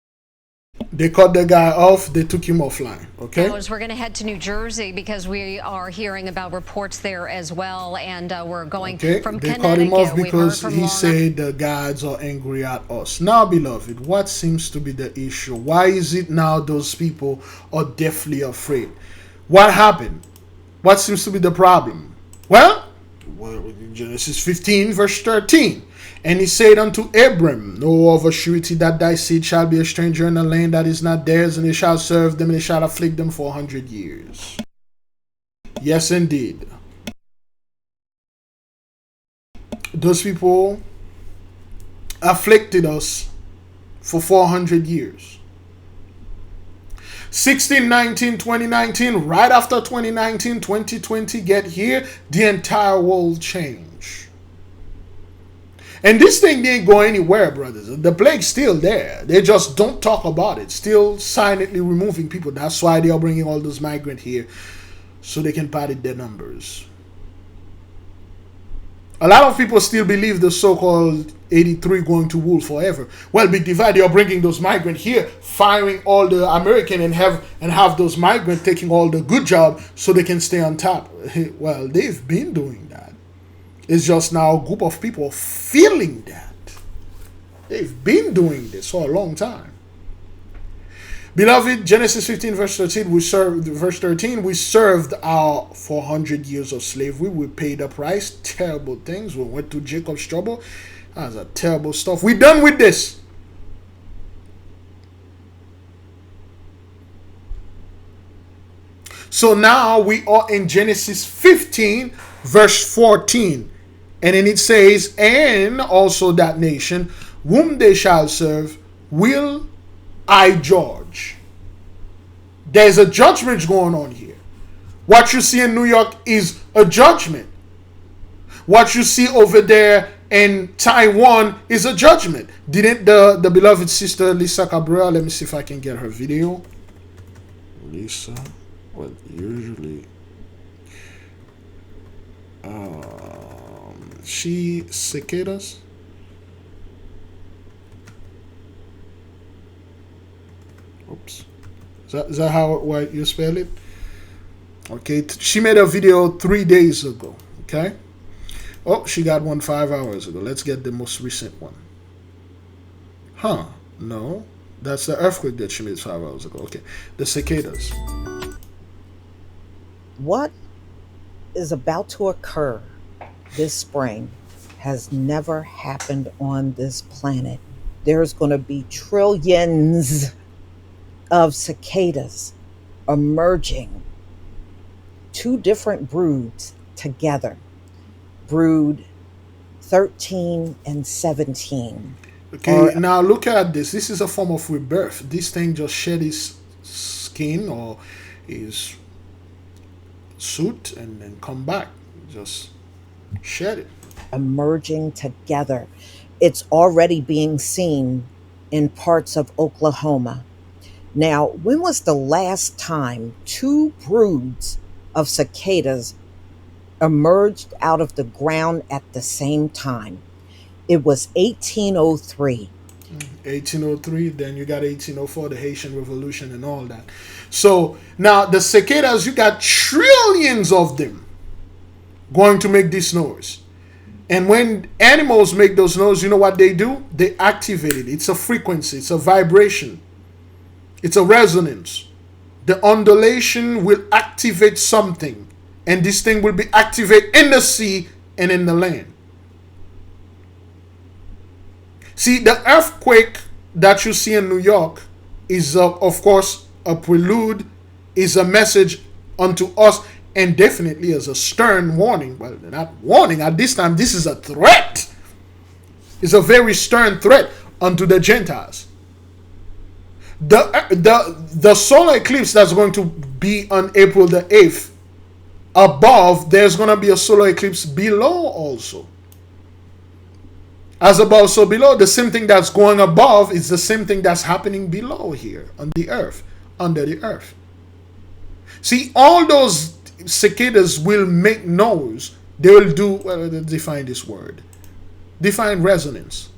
they cut the guy off. They took him offline. Okay. is we're going to head to New Jersey because we are hearing about reports there as well, and we're going from they Connecticut. cut him off We've because heard from he Long said the gods are angry at us. Now, beloved, what seems to be the issue? Why is it now those people are deathly afraid? What happened? What seems to be the problem? Well, Genesis 15, verse 13. And he said unto Abram, know of a surety that thy seed shall be a stranger in a land that is not theirs, and they shall serve them, and they shall afflict them for 100 years. Yes, indeed. Those people afflicted us for 400 years. 1619, 2019, right after 2019, 2020 get here, the entire world change. And this thing didn't go anywhere, brothers. The plague's still there. They just don't talk about it. Still silently removing people. That's why they are bringing all those migrants here, so they can padded their numbers. A lot of people still believe the so-called 83 going to rule forever. Well, Big Divide, they are bringing those migrants here, firing all the American and have those migrants taking all the good job so they can stay on top. Well, they've been doing that. It's just now a group of people feeling that. They've been doing this for a long time. Beloved, Genesis 15 verse 13, we served our 400 years of slavery. We paid the price. Terrible things. We went through Jacob's trouble. That's a terrible stuff. We're done with this. So now we are in Genesis 15 verse 14. And then it says, and also that nation whom they shall serve will I judge. There's a judgment going on here. What you see in New York is a judgment. What you see over there in Taiwan is a judgment. Didn't the beloved sister Lisa Cabrera, let me see if I can get her video. Lisa, well, usually she cicadas. Oops. Is that how you spell it? Okay. She made a video 3 days ago. Okay. Oh, she got one 5 hours ago. Let's get the most recent one. Huh. No. That's the earthquake that she made 5 hours ago. Okay. The cicadas. What is about to occur this spring has never happened on this planet. There's going to be trillions of cicadas emerging, two different broods together, brood 13 and 17. Okay, now look at this. This is a form of rebirth. This thing just shed his skin or his suit and then come back. Just shed it. Emerging together. It's already being seen in parts of Oklahoma. Now, when was the last time two broods of cicadas emerged out of the ground at the same time? It was 1803. 1803, then you got 1804, the Haitian Revolution and all that. So now the cicadas, you got trillions of them going to make this noise. And when animals make those noises, you know what they do? They activate it. It's a frequency, it's a vibration, it's a resonance. The undulation will activate something, and this thing will be activated in the sea and in the land. See, the earthquake that you see in New York is, of course, a prelude, is a message unto us, and definitely is a stern warning. Well, not warning at this time. This is a threat. It's a very stern threat unto the Gentiles. The solar eclipse that's going to be on April the 8th, above, there's going to be a solar eclipse below also. As above, so below. The same thing that's going above is the same thing that's happening below here on the earth, under the earth. See, all those cicadas will make noise. They will do, well, define this word. Define resonance.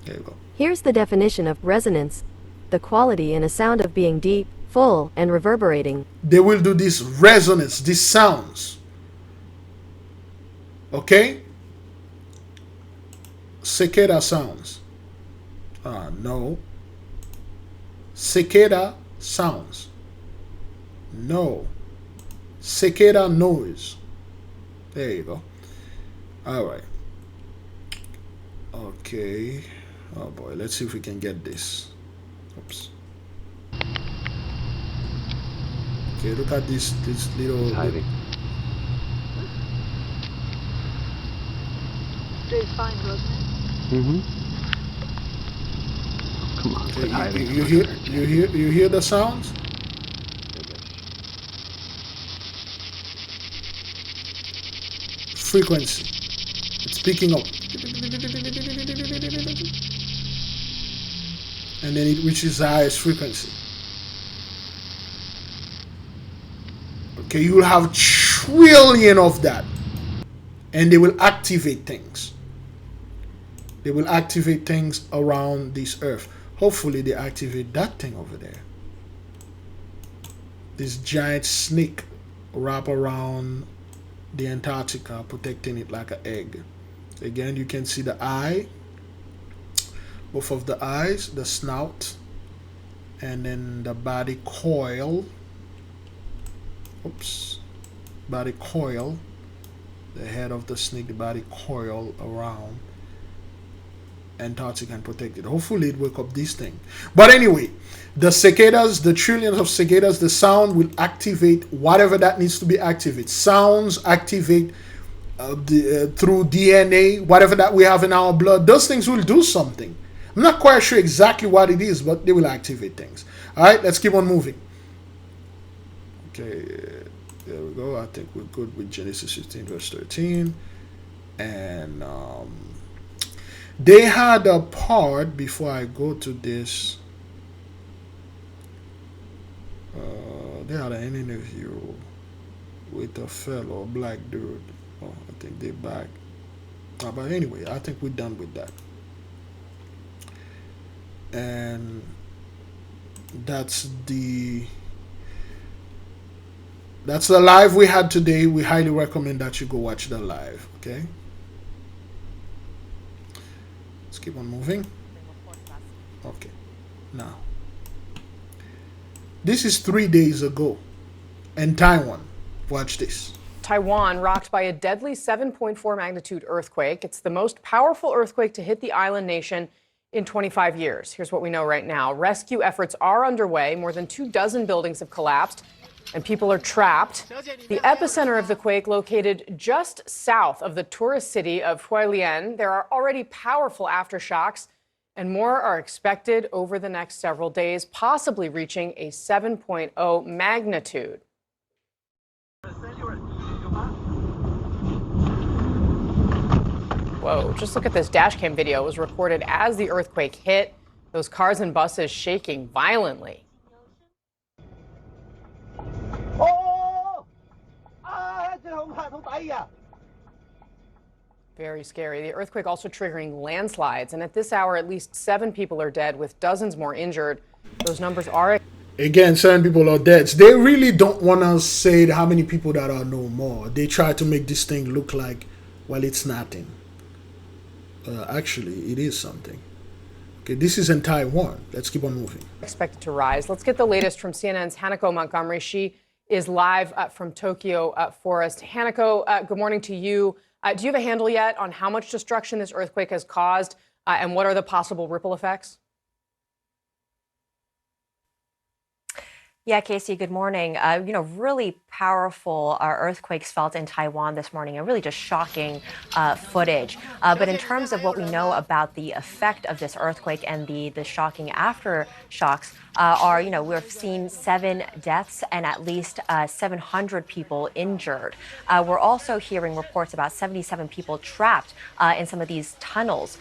There you go. Here's the definition of resonance: the quality in a sound of being deep, full, and reverberating. They will do this resonance, these sounds. Okay? Cicada sounds. No. Cicada sounds. No. Cicada noise. There you go. Alright. Okay. Oh boy, let's see if we can get this. Oops. Okay, look at this little... Straight fine, wasn't it? Mm-hmm. Come on, quit hiding. You hear the sounds? Frequency. It's picking up. And then it reaches the highest frequency. Okay, you will have trillion of that. And they will activate things. They will activate things around this earth. Hopefully they activate that thing over there. This giant snake wrap around the Antarctica, protecting it like an egg. Again, you can see the eye, both of the eyes, the snout, and then the body coil. Oops. Body coil. The head of the snake, the body coil around Antarctica and protect it. Hopefully it wake up this thing. But anyway, the cicadas, the trillions of cicadas, the sound will activate whatever that needs to be activated. Sounds activate through DNA, whatever that we have in our blood. Those things will do something. I'm not quite sure exactly what it is, but they will activate things. All right, let's keep on moving. Okay, there we go. I think we're good with Genesis 15 verse 13. And they had a part, before I go to this, they had an interview with a fellow black dude. Oh, I think they're back. But anyway, I think we're done with that. And that's the live we had today. We highly recommend that you go watch the live. Okay, let's keep on moving. Okay, now this is 3 days ago in Taiwan. Watch this. Taiwan rocked by a deadly 7.4 magnitude earthquake. It's the most powerful earthquake to hit the island nation in 25 years. Here's what we know right now. Rescue efforts are underway. More than 24 buildings have collapsed and people are trapped. The epicenter of the quake located just south of the tourist city of Hualien. There are already powerful aftershocks and more are expected over the next several days, possibly reaching a 7.0 magnitude. Whoa, just look at this dash cam video. It was recorded as the earthquake hit. Those cars and buses shaking violently. Very scary. The earthquake also triggering landslides. And at this hour, at least 7 people are dead with dozens more injured. Those numbers are... Again, 7 people are dead. They really don't want to say how many people that are no more. They try to make this thing look like Well, it's nothing. Actually, it is something. Okay, this is in Taiwan. Let's keep on moving. Expected to rise. Let's get the latest from CNN's Hanako Montgomery. She is live from Tokyo for us. Hanako, good morning to you. Do you have a handle yet on how much destruction this earthquake has caused, and what are the possible ripple effects? Yeah, Casey, good morning. Really powerful earthquakes felt in Taiwan this morning, and really just shocking footage. But in terms of what we know about the effect of this earthquake and the shocking aftershocks, we've seen 7 deaths and at least 700 people injured. We're also hearing reports about 77 people trapped in some of these tunnels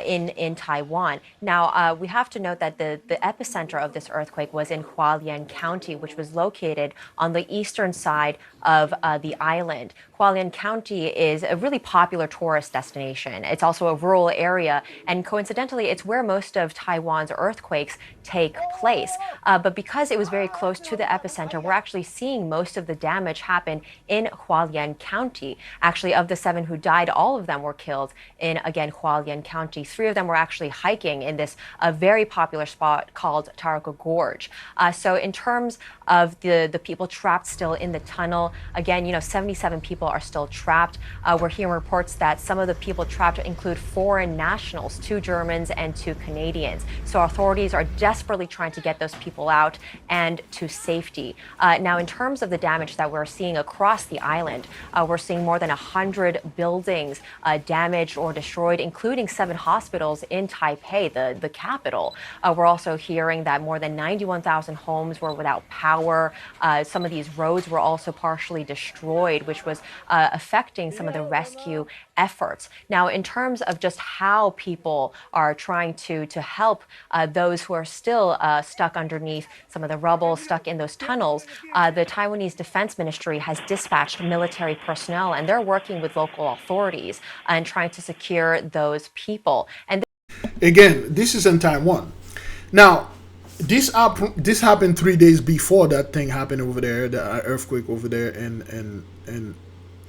in Taiwan. Now, we have to note that the epicenter of this earthquake was in Hualien County, which was located on the eastern side of the island. Hualien County is a really popular tourist destination. It's also a rural area, and coincidentally, it's where most of Taiwan's earthquakes take place. But because it was very close to the epicenter, we're actually seeing most of the damage happen in Hualien County. Actually, of the 7 who died, all of them were killed in, again, Hualien County. 3 of them were actually hiking in this very popular spot called Taroko Gorge. So in terms of the people trapped still in the tunnel, again, 77 people are still trapped. We're hearing reports that some of the people trapped include foreign nationals, 2 Germans and 2 Canadians. So authorities are desperately trying to get those people out and to safety. Now, in terms of the damage that we're seeing across the island, we're seeing more than 100 buildings damaged or destroyed, including 7 hospitals in Taipei, the capital. We're also hearing that more than 91,000 homes were without power. Some of these roads were also partially destroyed, which was affecting some of the rescue efforts. Now, in terms of just how people are trying to help those who are still stuck underneath some of the rubble, stuck in those tunnels, the Taiwanese Defense Ministry has dispatched military personnel, and they're working with local authorities and trying to secure those people. And again, this is in Taiwan. Now, this happened 3 days before that thing happened over there, the earthquake over there in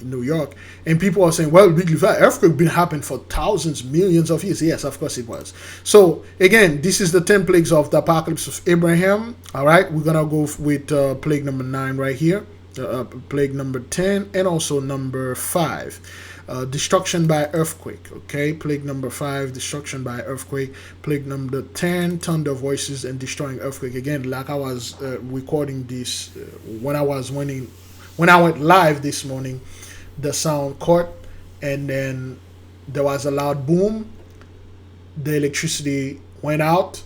New York, and people are saying, well, that earthquake been happening for thousands, millions of years. Yes, of course it was. So again, this is the 10 plagues of the apocalypse of Abraham. All right, we're gonna go with plague number 9 right here, plague number 10, and also number 5. Destruction by earthquake. Okay, plague number 5, destruction by earthquake. Plague number 10, thunder voices and destroying earthquake. Again, like I was recording this when I went live this morning, the sound caught, and then there was a loud boom. The electricity went out.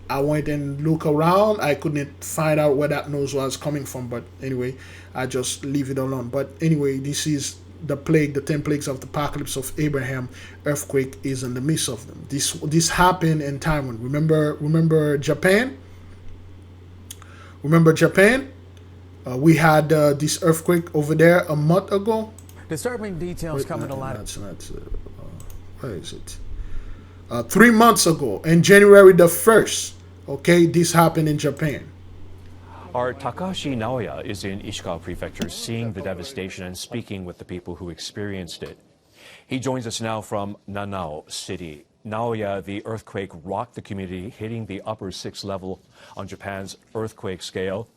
I went and looked around. I couldn't find out where that noise was coming from, but anyway, I just leave it alone. But anyway, this is the plague, the 10 plagues of the apocalypse of Abraham. Earthquake is in the midst of them. This happened in Taiwan. Remember Japan? Remember Japan? We had this earthquake over there a month ago. Disturbing details coming to light. Where is it? 3 months ago, in January the 1st. Okay, this happened in Japan. Our Takashi Naoya is in Ishikawa Prefecture, seeing the devastation and speaking with the people who experienced it. He joins us now from Nanao City. Naoya, the earthquake rocked the community, hitting the upper 6th level on Japan's earthquake scale.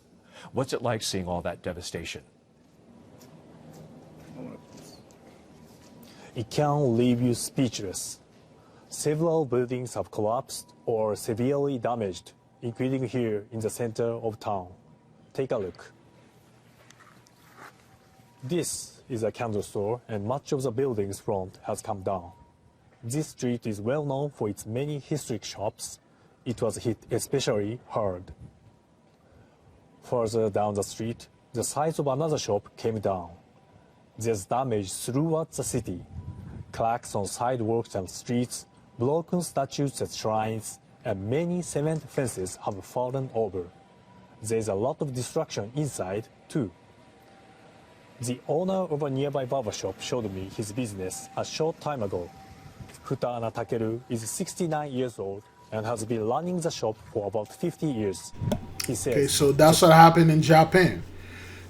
What's it like seeing all that devastation? It can leave you speechless. Several buildings have collapsed or severely damaged, including here in the center of town. Take a look. This is a candle store, and much of the building's front has come down. This street is well known for its many historic shops. It was hit especially hard. Further down the street, the size of another shop came down. There's damage throughout the city. Cracks on sidewalks and streets, broken statues at shrines, and many cement fences have fallen over. There's a lot of destruction inside, too. The owner of a nearby barber shop showed me his business a short time ago. Futana Takeru is 69 years old and has been running the shop for about 50 years. He says, okay, so that's what happened in Japan.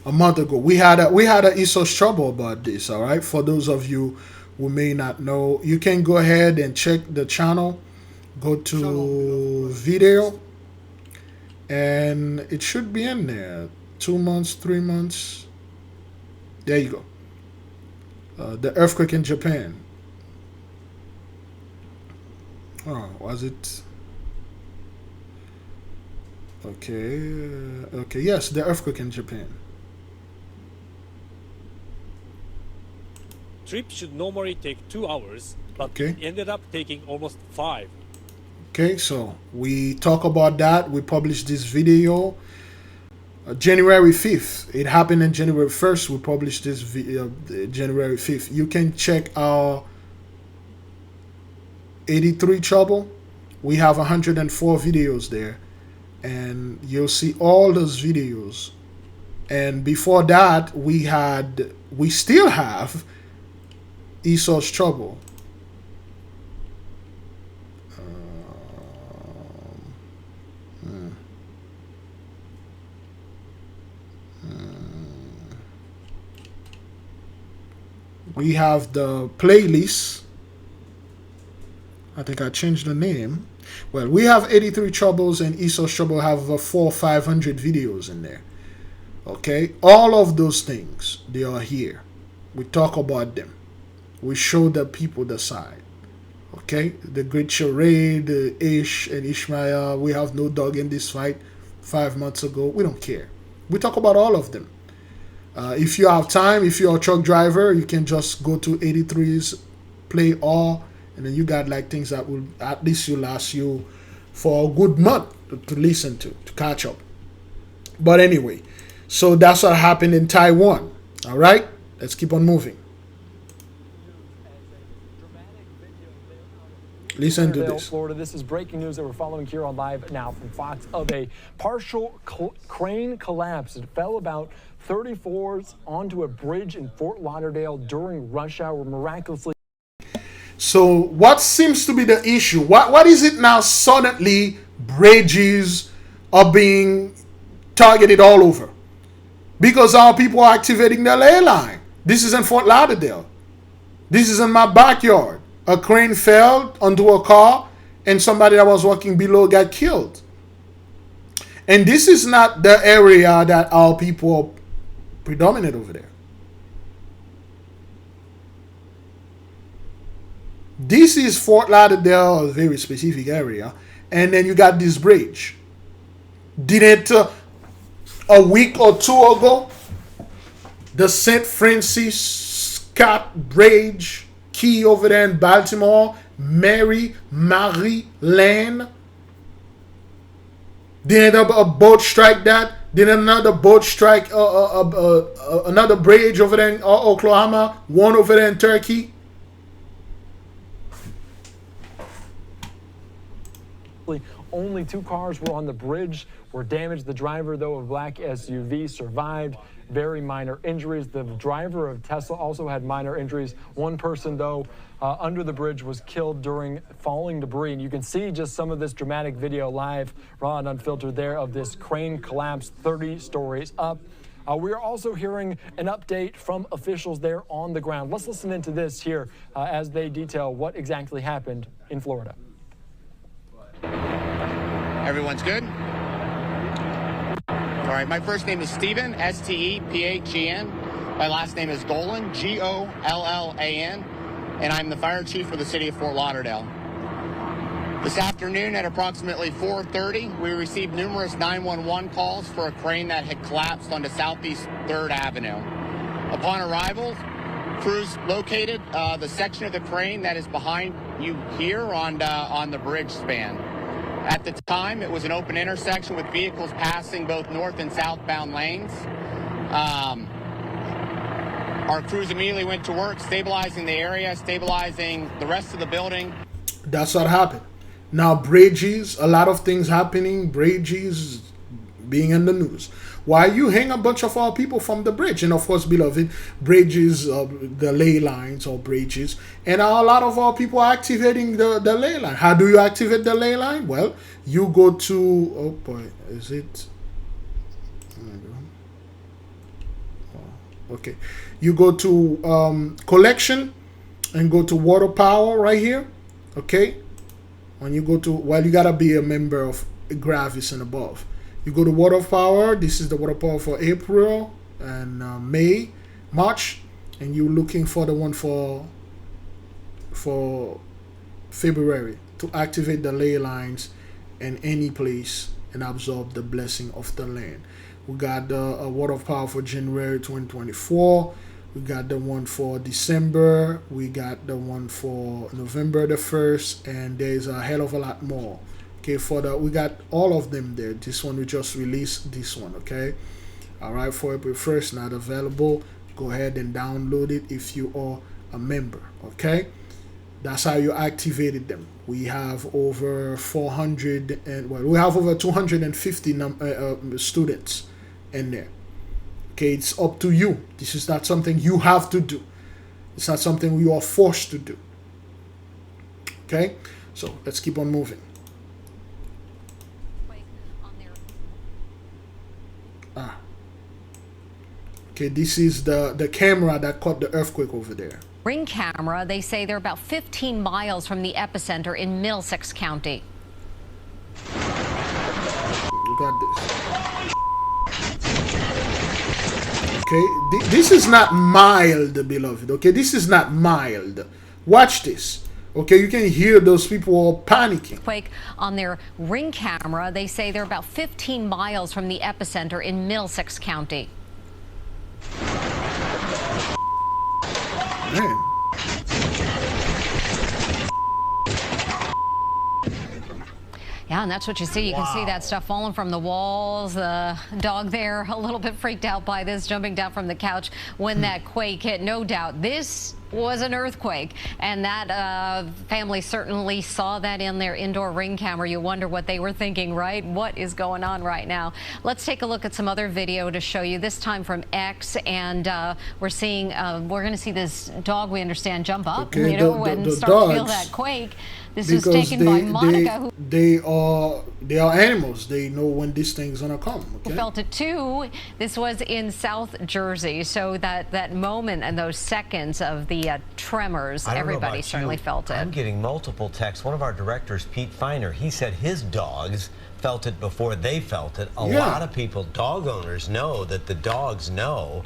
a month ago. We had a ESOS trouble about this. All right, for those of you who may not know, you can go ahead and check the channel. Go to video, and it should be in there. 2 months, 3 months. There you go. The earthquake in Japan. Oh, was it? Okay. Okay. Yes, the earthquake in Japan. Trip should normally take 2 hours, but Okay. it ended up taking almost 5. Okay, so we talk about that. We published this video January 5th. It happened in January 1st. We published this video January 5th. You can check our 83 trouble. We have 104 videos there, and you'll see all those videos. And before that, we still have Esau's trouble. We have the playlist. I think I changed the name. Well, we have 83 troubles, and Esau's trouble have 400 or 500 videos in there. Okay, all of those things, they are here. We talk about them. We show the people the side. Okay, the great charade, Ish and Ishmael. We have no dog in this fight. 5 months ago, we don't care. We talk about all of them. If you have time, if you're a truck driver, you can just go to 83's, play all, and then you got like things that will at least last you for a good month to listen to catch up. But anyway, so that's what happened in Taiwan. All right, let's keep on moving. Listen to this. Florida. This is breaking news that we're following here on Live Now from Fox of a partial crane collapse. It fell about 30 floors onto a bridge in Fort Lauderdale during rush hour, miraculously. So what seems to be the issue? What is it now suddenly bridges are being targeted all over? Because our people are activating the ley line. This is in Fort Lauderdale. This is in my backyard. A crane fell onto a car and somebody that was walking below got killed. And this is not the area that our people are predominant over there. This is Fort Lauderdale, a very specific area. And then you got this bridge. Didn't a week or two ago, the St. Francis Scott Bridge Key over there in Baltimore, Maryland, didn't a boat strike that? Didn't another boat strike another bridge over there in Oklahoma? One over there in Turkey? Only 2 cars were on the bridge, were damaged. The driver, though, of a black SUV survived. Very minor injuries. The driver of Tesla also had minor injuries. One person, though, under the bridge was killed during falling debris. And you can see just some of this dramatic video live, raw and unfiltered there, of this crane collapse 30 stories up. We are also hearing an update from officials there on the ground. Let's listen into this here as they detail what exactly happened in Florida. Everyone's good? All right, my first name is Stephen, S-T-E-P-H-E-N. My last name is Golan, G-O-L-L-A-N, and I'm the fire chief for the city of Fort Lauderdale. This afternoon at approximately 4:30, we received numerous 911 calls for a crane that had collapsed onto Southeast 3rd Avenue. Upon arrival, crews located the section of the crane that is behind you here on the bridge span. At the time, it was an open intersection with vehicles passing both north and southbound lanes. Our crews immediately went to work stabilizing the area, stabilizing the rest of the building. That's what happened. Now, bridges, a lot of things happening, bridges being in the news. Why you hang a bunch of our people from the bridge? And of course, beloved, bridges, the ley lines or bridges. And a lot of our people are activating the ley line. How do you activate the ley line? Well, you go to, oh boy, is it? Okay, you go to collection and go to water power right here. Okay, when you go to, well, you gotta be a member of Gravis and above. You go to water power. This is the water power for April and May, March, and you're looking for the one for February to activate the ley lines in any place and absorb the blessing of the land. We got the water of power for January 2024. We got the one for December. We got the one for November the 1st, and there's a hell of a lot more. Okay, we got all of them there. This one we just released. This one, okay. All right, for April 1st, not available. Go ahead and download it if you are a member. Okay, that's how you activated them. We have over 400 and we have over 250 students in there. Okay, it's up to you. This is not something you have to do. It's not something you are forced to do. Okay, so let's keep on moving. Okay, this is the camera that caught the earthquake over there. Ring camera, they say they're about 15 miles from the epicenter in Middlesex County. You got this. Okay, this is not mild, beloved. Okay, this is not mild. Watch this. Okay, you can hear those people all panicking. Quake on their ring camera, they say they're about 15 miles from the epicenter in Middlesex County. Man. Yeah, and that's what you see. You can see that stuff falling from the walls. The dog there a little bit freaked out by this, jumping down from the couch when that quake hit. No doubt this was an earthquake, and that family certainly saw that in their indoor ring camera. You wonder what they were thinking, right? What is going on right now? Let's take a look at some other video to show you, this time from X, and we're going to see this dog, we understand, jump up, okay, when start to feel that quake. This was taken by Monica. They are animals. They know when this thing's gonna come. Okay? Who felt it too. This was in South Jersey. So that moment and those seconds of the tremors, everybody certainly felt it. I'm getting multiple texts. One of our directors, Pete Feiner, he said his dogs felt it before they felt it. A lot of people, dog owners, know that the dogs know.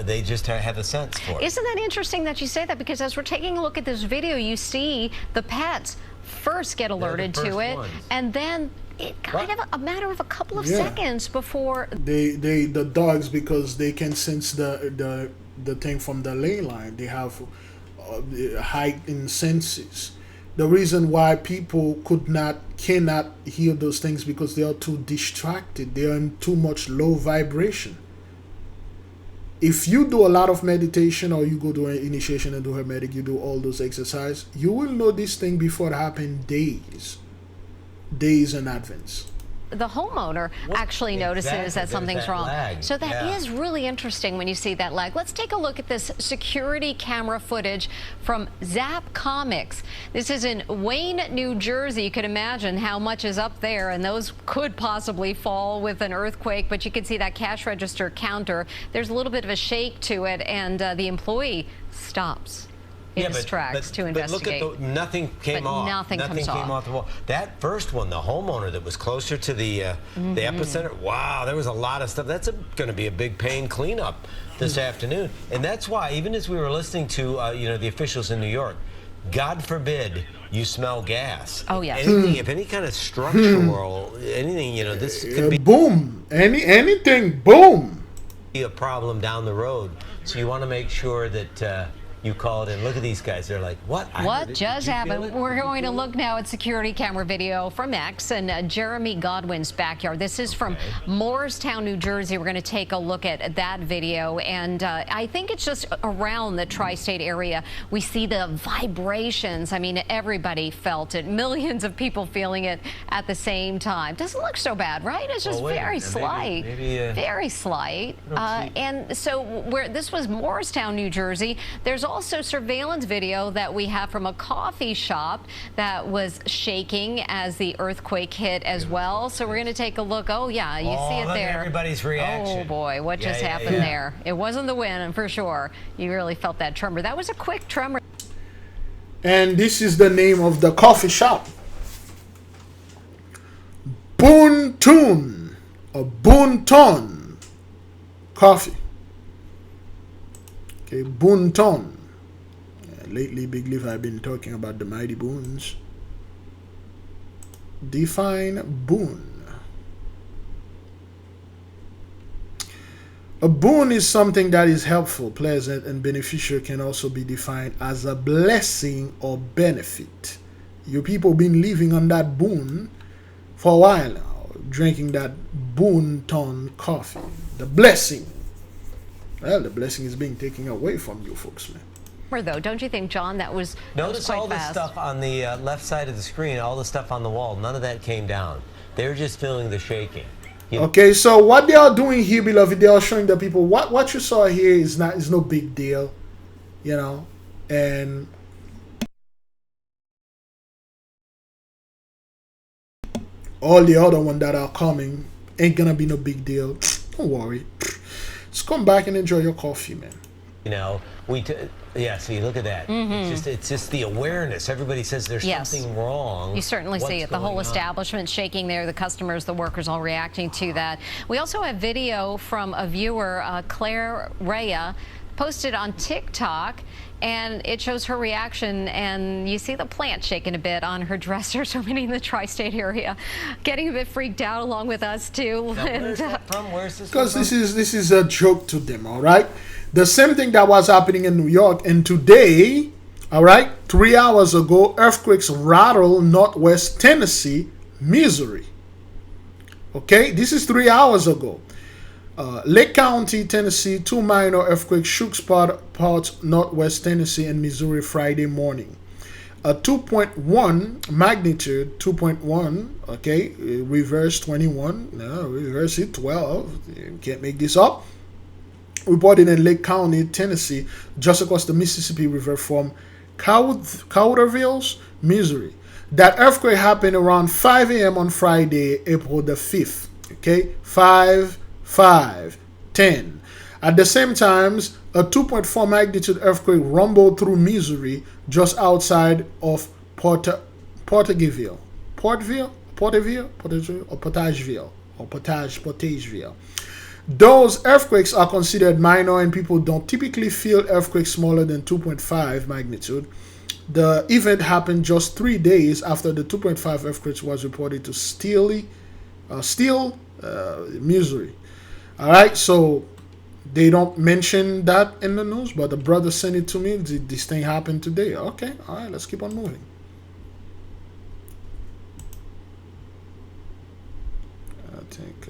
They just have a sense for it. Isn't that interesting that you say that? Because as we're taking a look at this video, you see the pets first get alerted to it, and then it kind of a matter of a couple of seconds before the dogs, because they can sense the thing from the ley line. They have heightened senses. The reason why people cannot hear those things because they are too distracted. They are in too much low vibration. If you do a lot of meditation, or you go to an initiation and do hermetic, you do all those exercises, you will know this thing before it happened days in advance. The homeowner actually notices that something's wrong. Lag. So that is really interesting when you see that lag. Let's take a look at this security camera footage from Zap Comics. This is in Wayne, New Jersey. You can imagine how much is up there, and those could possibly fall with an earthquake, but you can see that cash register counter. There's a little bit of a shake to it, and the employee stops in his tracks to investigate. But look at nothing came off. Nothing came off the wall. That first one, the homeowner that was closer to the epicenter, wow, there was a lot of stuff. That's going to be a big pain cleanup this afternoon. And that's why, even as we were listening to the officials in New York, God forbid you smell gas. Oh, yes. Anything, if any kind of structural, anything, this could be... Boom. Anything, boom. ...be a problem down the road. So you want to make sure that... you called and look at these guys. They're like, what? What just happened? We're going to look now at security camera video from X and Jeremy Godwin's backyard. This is from Morristown, New Jersey. We're going to take a look at that video. And I think it's just around the tri-state area. We see the vibrations. I mean, everybody felt it. Millions of people feeling it at the same time. Doesn't look so bad, right? It's just very slight. Very slight. And so this was Morristown, New Jersey. There's also surveillance video that we have from a coffee shop that was shaking as the earthquake hit as well. So we're going to take a look. Oh, yeah, you see it look there. At everybody's reaction. Oh, boy, what just happened there? It wasn't the wind, for sure. You really felt that tremor. That was a quick tremor. And this is the name of the coffee shop. Boonton, or Boonton Coffee. Okay, Boonton. Lately, Big Leaf, I've been talking about the mighty boons. Define boon. A boon is something that is helpful, pleasant, and beneficial. Can also be defined as a blessing or benefit. You people been living on that boon for a while now, drinking that Boonton coffee. The blessing. Well, the blessing is being taken away from you folks, man. Though, don't you think, John, that was Notice quite all the fast. stuff on the left side of the screen, all the stuff on the wall, none of that came down. They were just feeling the shaking. Okay, so what they are doing here, beloved, they are showing the people what you saw here is no big deal, you know, and all the other ones that are coming ain't gonna be no big deal. Don't worry. Just come back and enjoy your coffee, man. You know, see, look at that. It's just the awareness. Everybody says there's something wrong. You certainly see it. The whole establishment shaking there, the customers, the workers all reacting to that. We also have video from a viewer, Claire Rhea, posted on TikTok, and it shows her reaction, and you see the plant shaking a bit on her dresser. So many in the tri-state area getting a bit freaked out along with us too. Now, where's that from? Where's this? Because this is a joke to them, all right? The same thing that was happening in New York, and today, all right, 3 hours ago, earthquakes rattled northwest Tennessee, Missouri. Okay, this is 3 hours ago. Lake County, Tennessee, 2 minor earthquakes shook parts northwest Tennessee and Missouri Friday morning. A 2.1 magnitude, 2.1, okay, reverse 21, no, reverse it 12, you can't make this up. Reported in Lake County, Tennessee, just across the Mississippi River from Cowderville, Missouri. That earthquake happened around 5 a.m. on Friday, April the 5th, okay, 5:10. At the same time, a 2.4 magnitude earthquake rumbled through Missouri just outside of Portageville. Portageville. Those earthquakes are considered minor, and people don't typically feel earthquakes smaller than 2.5 magnitude. The event happened just 3 days after the 2.5 earthquake was reported to Steele, Missouri. All right, so they don't mention that in the news, but the brother sent it to me. This thing happened today. Okay, all right, let's keep on moving. I think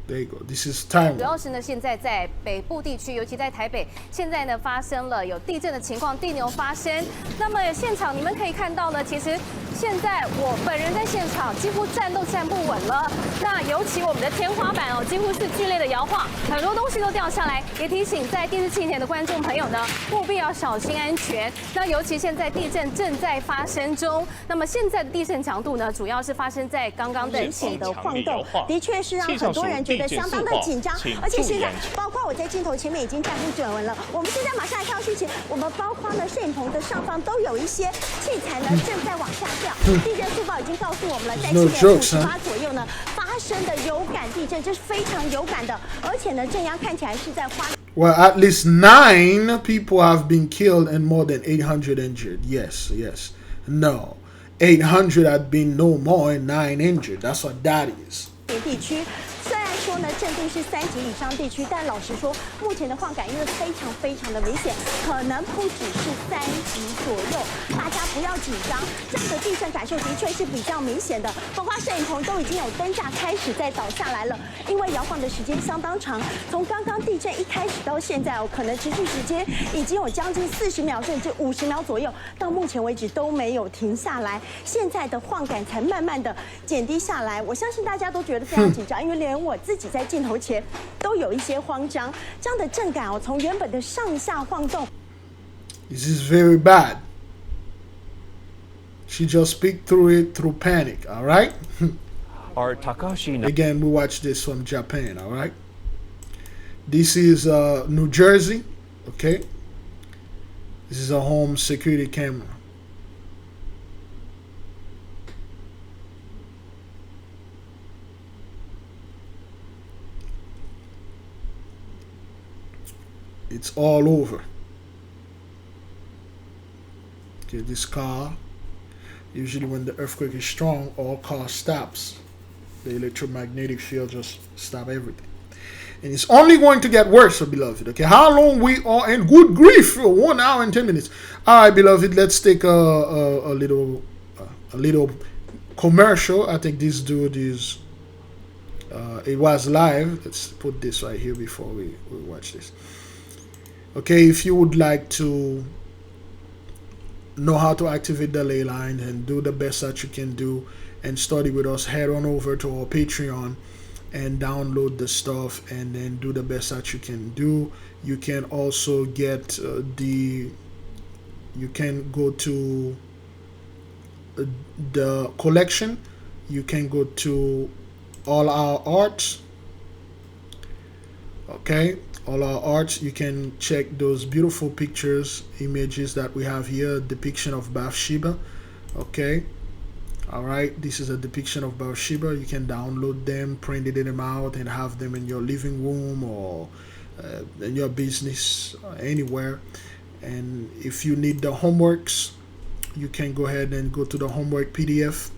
there you go. This is Taiwan. 主要是呢，现在在北部地区，尤其在台北，现在呢发生了有地震的情况，地牛发生。那么现场你们可以看到呢，其实现在我本人在现场几乎站都站不稳了。那尤其我们的天花板哦，几乎是剧烈的摇晃，很多东西都掉下来。也提醒在电视机前的观众朋友呢，务必要小心安全。那尤其现在地震正在发生中，那么现在的地震强度呢，主要是发生在刚刚的显的晃动，的确是让很多人觉得相当的紧张，而且现在包括我在镜头前面已经站不准稳了。我们现在马上来看到事情，我们包括呢摄影棚的上方都有一些器材呢正在往下掉。地震速报已经告诉我们了，在7:58左右呢发生的有感地震，这是非常有感的，而且呢震央看起来是在花。Well, at least 9 people have been killed and more than 800 injured. Yes. No. 800 had been no more and 9 injured. That's what that is. 地区虽然说呢震度是3级以上地区，但老实说，目前的晃感因为非常的明显，可能不只是3级左右，大家不要紧张。这样的地震感受的确是比较明显的，包括摄影棚都已经有灯架开始在倒下来了，因为摇晃的时间相当长，从刚刚地震一开始到现在可能持续时间已经有将近40秒甚至50秒左右，到目前为止都没有停下来，现在的晃感才慢慢的减低下来。我相信大家都觉得非常紧张，因为连我自己在镜头前都有一些慌张。这样的震感从原本的上下晃动。This is very bad. She just speak through it through panic, all right? Our Takashi. Again, we watch this from Japan, all right? This is New Jersey, okay? This is a home security camera. It's all over. Okay, this car, usually when the earthquake is strong, all car stops. The electromagnetic field just stop everything. And it's only going to get worse, beloved. Okay, how long we are in? Good grief, for 1 hour and 10 minutes. All right, beloved, let's take a little commercial. I think this dude is it was live. Let's put this right here before we watch this. Okay, if you would like to know how to activate the ley line and do the best that you can do and study with us, head on over to our Patreon and download the stuff and then do the best that you can do. You can also get you can go to the collection. You can go to all our arts. Okay, all our arts. You can check those beautiful pictures, images that we have here, depiction of Bathsheba. Okay, all right, this is a depiction of Bathsheba. You can download them, print them out, and have them in your living room or in your business, anywhere. And if you need the homeworks, you can go ahead and go to the homework PDF,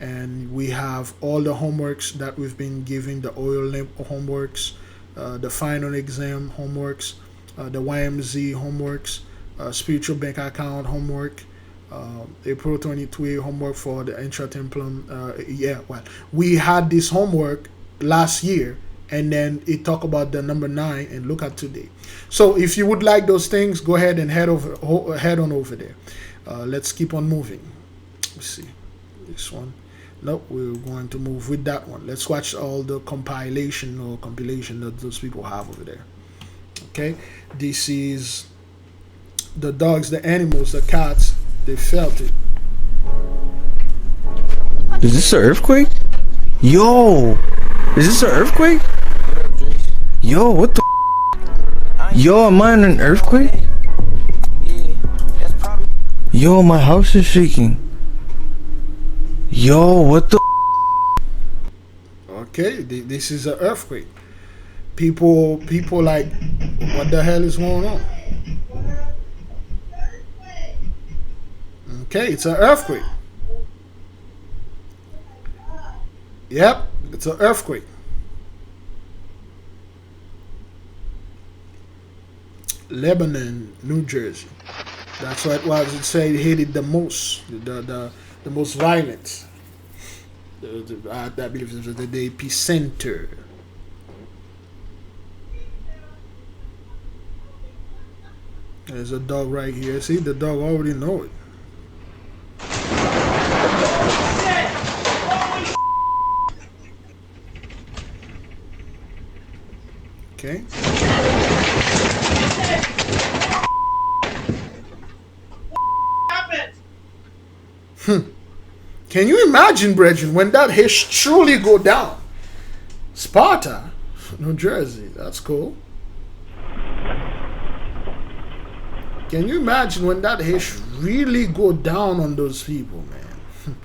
and we have all the homeworks that we've been giving: the oil lamp homeworks, the final exam homeworks, the YMZ homeworks, spiritual bank account homework, April 23 homework for the intra-templum. We had this homework last year, and then it talked about the number 9, and look at today. So if you would like those things, go ahead and head on over there. Let's keep on moving. Let's see this one. Nope, we're going to move with that one. Let's watch all the compilation that those people have over there. Okay, this is the dogs, the animals, the cats. They felt it. Is this an earthquake? Yo, is this an earthquake? Yo, what the? Yo, am I in an earthquake? Yo, my house is shaking. Yo, what the? Okay, this is an earthquake. People like, what the hell is going on? Okay, it's an earthquake. Yep, it's an earthquake. Lebanon, New Jersey. That's what it was. It said it hit it the most, the most violent. I believe it was the epicenter. There's a dog right here. See, the dog already know it. Okay. Can you imagine, brethren, when that hit truly go down? Sparta, New Jersey. That's cool. Can you imagine when that hit really go down on those people, man?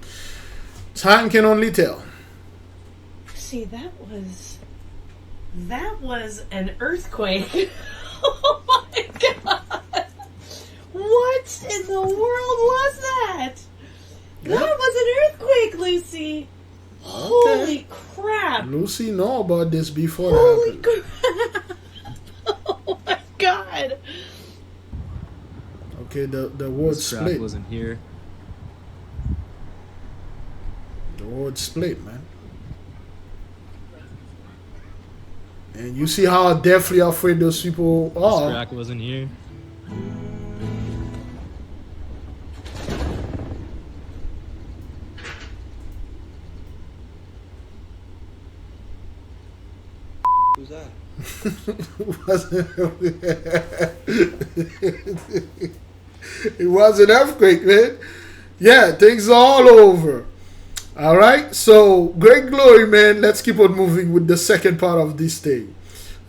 Time can only tell. See, that was an earthquake. Oh my god! What in the world was that? Yep. That was an earthquake, Lucy. Okay. Holy crap! Lucy know about this before Holy it happened. crap! Oh my god! Okay, the word split. Wasn't here. The word split, man. And you see how deathly afraid those people are. Crack wasn't here. Who's that? It was an earthquake, man. Yeah, things are all over. All right, so great glory, man. Let's keep on moving with the second part of this thing.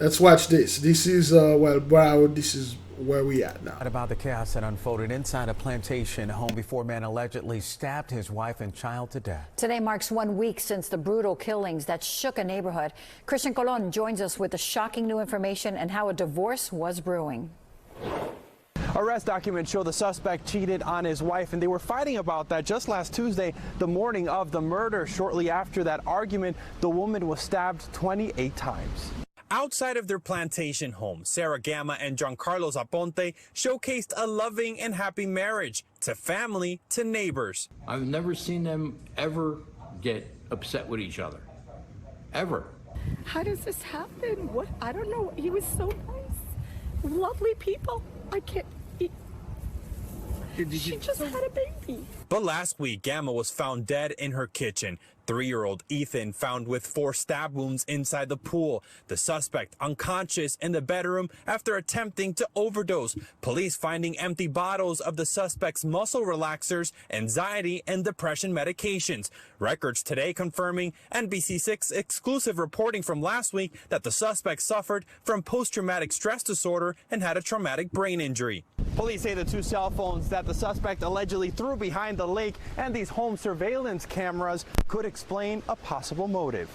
Let's watch this. This is, well, Broward, this is where we at now. About the chaos that unfolded inside a plantation home before a man allegedly stabbed his wife and child to death. Today marks 1 week since the brutal killings that shook a neighborhood. Christian Colon joins us with the shocking new information and how a divorce was brewing. Arrest documents show the suspect cheated on his wife, and they were fighting about that just last Tuesday, the morning of the murder. Shortly after that argument, the woman was stabbed 28 times. Outside of their plantation home, Sarah Gama and Giancarlo Zaponte showcased a loving and happy marriage, to family, to neighbors. I've never seen them ever get upset with each other, ever. How does this happen? What? I don't know. He was so nice. Lovely people. I can't. She just had a baby. But last week, Gamma was found dead in her kitchen. 3-year-old Ethan found with 4 stab wounds inside the pool. The suspect unconscious in the bedroom after attempting to overdose. Police finding empty bottles of the suspect's muscle relaxers, anxiety, and depression medications. Records today confirming NBC6 exclusive reporting from last week that the suspect suffered from post-traumatic stress disorder and had a traumatic brain injury. Police say the 2 cell phones that the suspect allegedly threw behind the lake and these home surveillance cameras could explain a possible motive.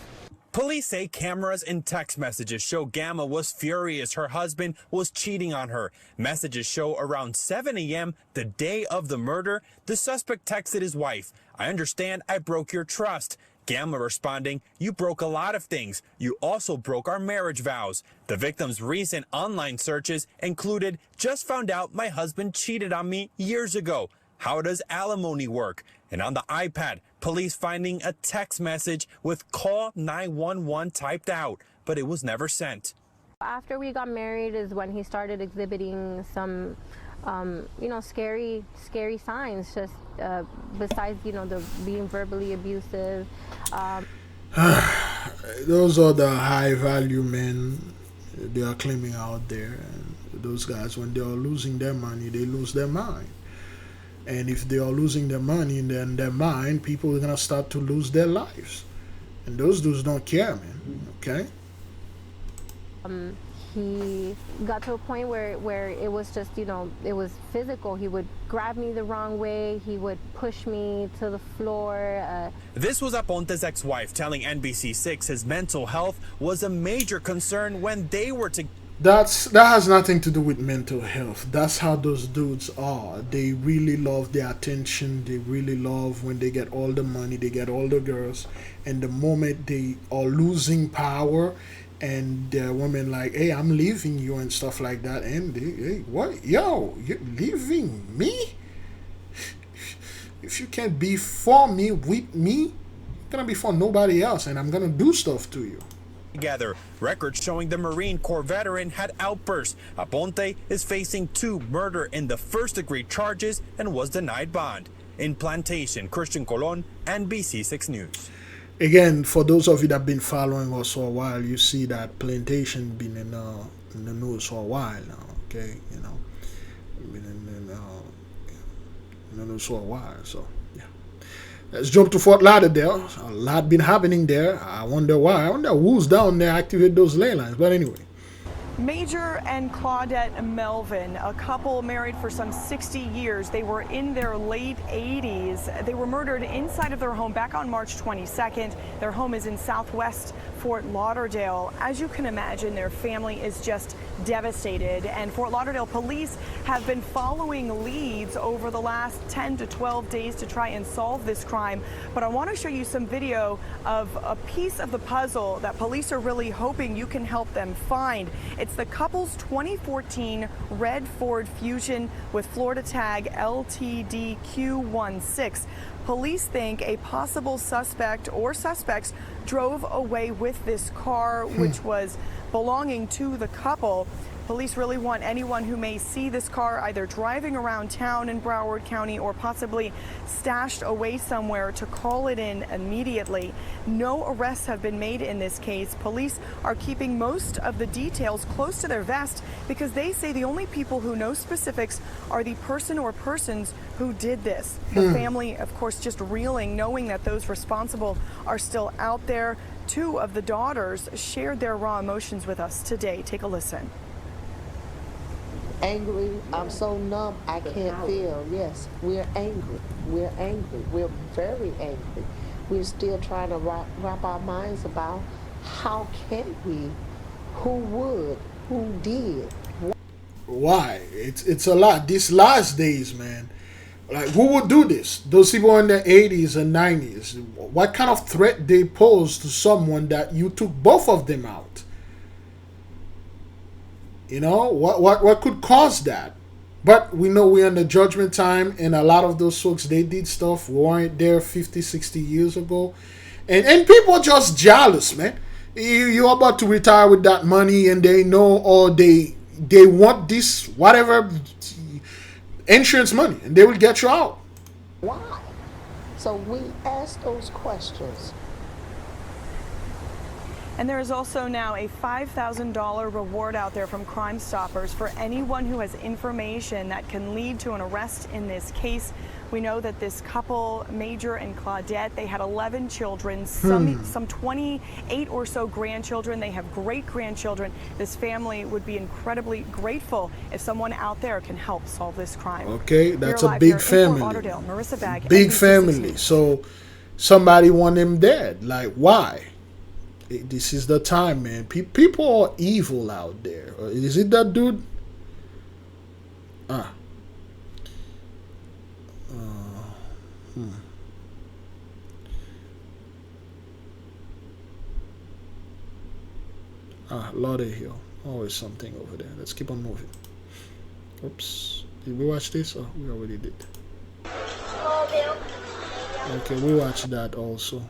Police say cameras and text messages show Gamma was furious her husband was cheating on her. Messages show around 7 a.m. the day of the murder, the suspect texted his wife, "I understand I broke your trust." Gamma responding, "You broke a lot of things. You also broke our marriage vows." The victim's recent online searches included, "Just found out my husband cheated on me years ago. How does alimony work?" And on the iPad, police finding a text message with "Call 911" typed out, but it was never sent. After we got married is when he started exhibiting some, scary signs, just besides, the being verbally abusive. Those are the high value men they are claiming out there. And those guys, when they are losing their money, they lose their mind. And if they are losing their money and then their mind, people are going to start to lose their lives. And those dudes don't care, man. Okay? He got to a point where it was just, it was physical. He would grab me the wrong way. He would push me to the floor. This was Aponte's ex-wife telling NBC6 his mental health was a major concern when they were together. That has nothing to do with mental health. That's how those dudes are. They really love their attention. They really love when they get all the money, they get all the girls. And the moment they are losing power and the women like, "Hey, I'm leaving you," and stuff like that. And they, "Hey, what? Yo, you're leaving me? If you can't be for me, with me, you're going to be for nobody else. And I'm going to do stuff to you." Together. Records showing the Marine Corps veteran had outbursts. Aponte is facing 2 murder in the first-degree charges and was denied bond. In Plantation, Christian Colon, NBC6 News. Again, for those of you that have been following us for a while, you see that Plantation been in the news for a while now. Okay, been in the news for a while. So. Let's jump to Fort Lauderdale. A lot been happening there. I wonder why. I wonder who's down there activate those ley lines. But anyway. Major and Claudette Melvin, a couple married for some 60 years. They were in their late 80s. They were murdered inside of their home back on March 22nd. Their home is in southwest Fort Lauderdale. As you can imagine, their family is just devastated. And Fort Lauderdale police have been following leads over the last 10 to 12 days to try and solve this crime. But I want to show you some video of a piece of the puzzle that police are really hoping you can help them find. It's the couple's 2014 red Ford Fusion with Florida tag LTDQ16. Police think a possible suspect or suspects drove away with this car, which was belonging to the couple. Police really want anyone who may see this car either driving around town in Broward County or possibly stashed away somewhere to call it in immediately. No arrests have been made in this case. Police are keeping most of the details close to their vest because they say the only people who know specifics are the person or persons who did this. The family, of course, just reeling, knowing that those responsible are still out there. Two of the daughters shared their raw emotions with us today. Take a listen. Angry. I'm so numb I can't feel. Yes, we're angry. We're angry. We're very angry. We're still trying to wrap our minds about how can we, who would, who did. Why? It's a lot. These last days, man. Like, who would do this? Those people in the 80s and 90s. What kind of threat they pose to someone that you took both of them out? You know, what could cause that? But we know we're in the judgment time, and a lot of those folks, they did stuff weren't there 50, 60 years ago. And people are just jealous, man. You're about to retire with that money, and they know, or they want this, whatever, insurance money, and they will get you out. Why? So we ask those questions. And there is also now a $5,000 reward out there from Crime Stoppers for anyone who has information that can lead to an arrest in this case. We know that this couple, Major and Claudette, they had 11 children, some 28 or so grandchildren. They have great-grandchildren. This family would be incredibly grateful if someone out there can help solve this crime. Okay, that's a big family. Big family. So somebody want them dead. Like, why? This is the time, man. People are evil out there. Is it that dude? Lauderdale. Always something over there. Let's keep on moving. Oops. Did we watch this? Oh, we already did. Okay, we watched that also.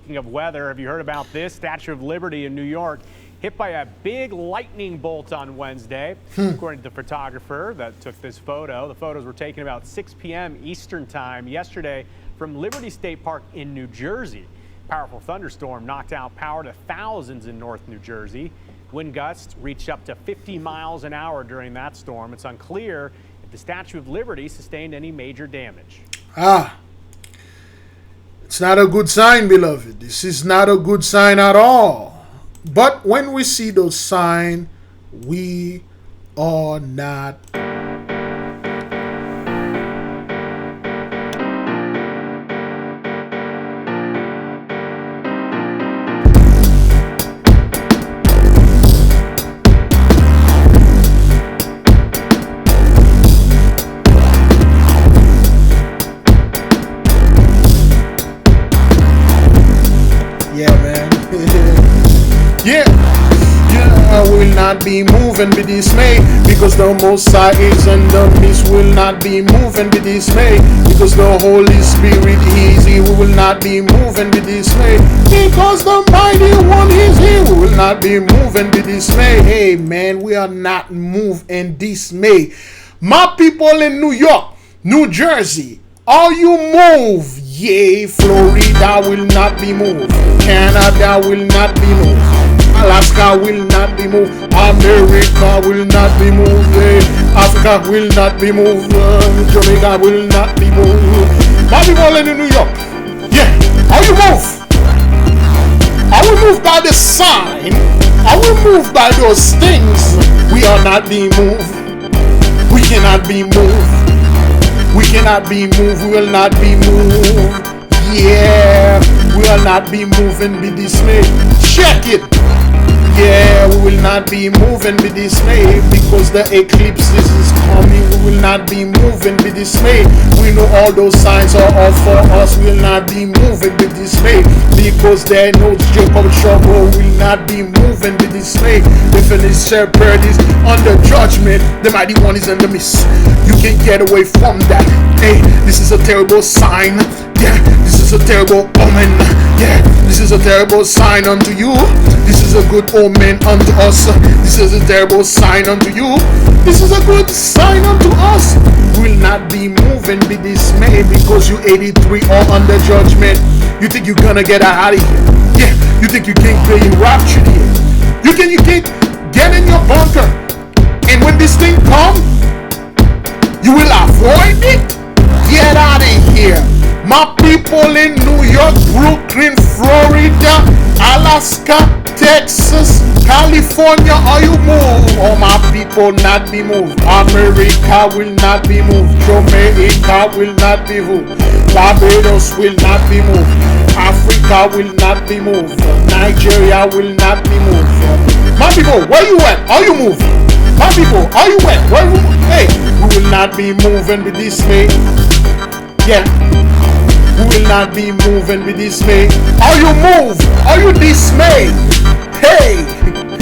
Speaking of weather, have you heard about this? Statue of Liberty in New York hit by a big lightning bolt on Wednesday. According to the photographer that took this photo, the photos were taken about 6 p.m. Eastern time yesterday from Liberty State Park in New Jersey. Powerful thunderstorm knocked out power to thousands in North New Jersey. Wind gusts reached up to 50 miles an hour during that storm. It's unclear if the Statue of Liberty sustained any major damage. It's not a good sign, beloved. This is not a good sign at all. But when we see those signs, we are not. Be moving, be dismayed, because the Most High is in the midst. Will not be moving, be dismayed, because the Holy Spirit is here. We will not be moving, be dismayed, because the Mighty One is here. We will not be moving, be dismayed. Hey man, we are not moved and dismayed. My people in New York, New Jersey, are you moved? Yea, Florida will not be moved. Canada will not be moved. Alaska will not be moved. America will not be moved. Africa will not be moved. Jamaica will not be moved. My people in New York, yeah, are you moved? Are we moved by the sign? Are we moved by those things? We are not being moved. We cannot be moved. We cannot be moved. We will not be moved. Yeah, we will not be moved and be dismayed. Check it. Yeah, we will not be moving, be dismayed, because the eclipse is coming. We will not be moving, be dismayed. We know all those signs are all for us. We will not be moving, be dismayed, because there knows Jacob trouble. We will not be moving, be dismayed. The finished shepherd is under judgment. The Mighty One is in the midst. You can't get away from that. Hey, this is a terrible sign. Yeah, this is a terrible omen. Yeah, this is a terrible sign unto you. This is a good omen unto us. This is a terrible sign unto you. This is a good sign unto us. Will not be moved and be dismayed because you 83 are under judgment. You think you're gonna get out of here? Yeah, you think you can't be raptured here? You can't get in your bunker. And when this thing comes, you will avoid it? Get out of here. My people in New York, Brooklyn, Florida, Alaska, Texas, California, are you moved? All my people not be moved. America will not be moved. Jamaica will not be moved. Barbados will not be moved. Africa will not be moved. Nigeria will not be moved. My people, where you at? Are you moving? My people, are you at? Where you? Hey, we will not be moving with dismay. Yeah. We will not be moving with dismay. Are you moved? Are you dismayed? Hey,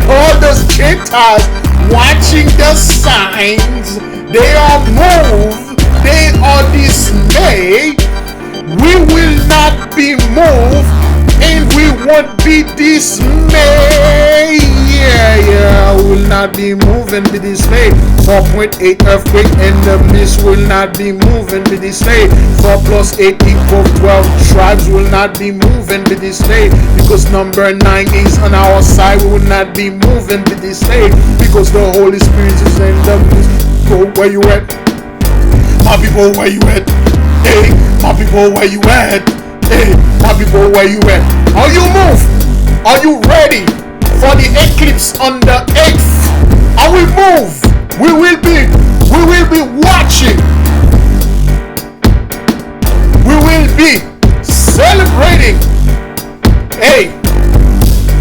all those Gentiles watching the signs, they are moved. They are dismayed. We will not be moved, and we won't be dismayed. Yeah, we will not be moving, be dismayed. 4.8 earthquake and the mist will not be moving, be dismayed. 4 + 8 = 12 tribes will not be moving, be dismayed. Because number 9 is on our side, we will not be moving, be dismayed. Because the Holy Spirit is in the mist. Go where you at? My people, where you at? Hey, my people, where you at? Hey, my people, where you at? Are you moved? Are you ready for the eclipse on the 8th? Are we moved? We will be watching. We will be celebrating. Hey,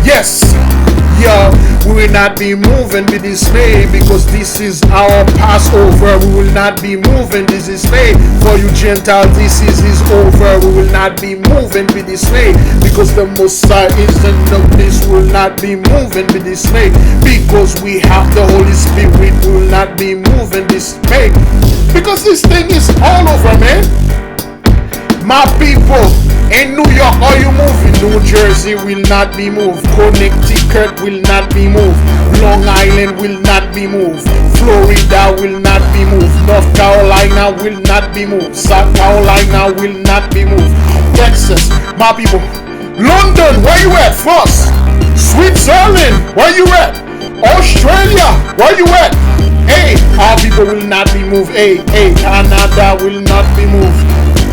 yes. Yeah, we will not be moving, be dismayed, because this is our Passover. We will not be moving, be dismayed. For you Gentiles, this is over. We will not be moving, be dismayed, because the Messiah is in the midst. We will not be moving, be dismayed, because we have the Holy Spirit. We will not be moving, dismayed, because this thing is all over, man. My people in New York, are you moving? New Jersey will not be moved. Connecticut will not be moved. Long Island will not be moved. Florida will not be moved. North Carolina will not be moved. South Carolina will not be moved. Texas, my people. London, where you at? France, Switzerland, where you at? Australia, where you at? Hey, our people will not be moved. Hey, Canada will not be moved.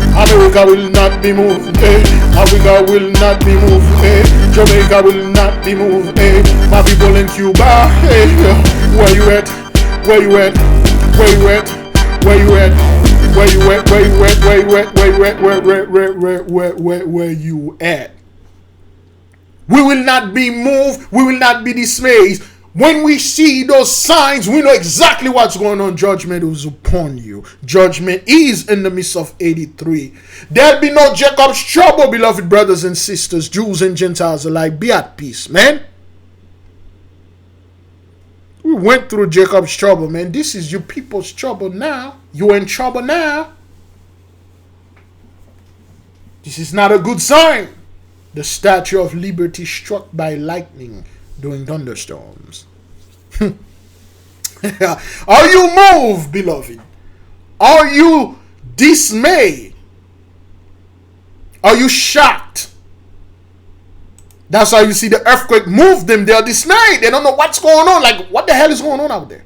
America will not be moved. Hey, Africa will not be moved. Hey, Jamaica will not be moved. Hey, my people in Cuba. Hey, where you at? Where you at? Where you at? Where you at? Where you at? Where you at? Where you at? Where you at? Where you at? We will not be moved. We will not be dismayed. When we see those signs, we know exactly what's going on. Judgment is upon you. Judgment is in the midst of 83. There'll be no Jacob's trouble, beloved brothers and sisters, Jews and Gentiles alike. Be at peace, man. We went through Jacob's trouble, man. This is your people's trouble now. You're in trouble now. This is not a good sign. The Statue of Liberty struck by lightning during thunderstorms. Are you moved, beloved? Are you dismayed? Are you shocked? That's how you see the earthquake move them. They are dismayed. They don't know what's going on. Like, what the hell is going on out there?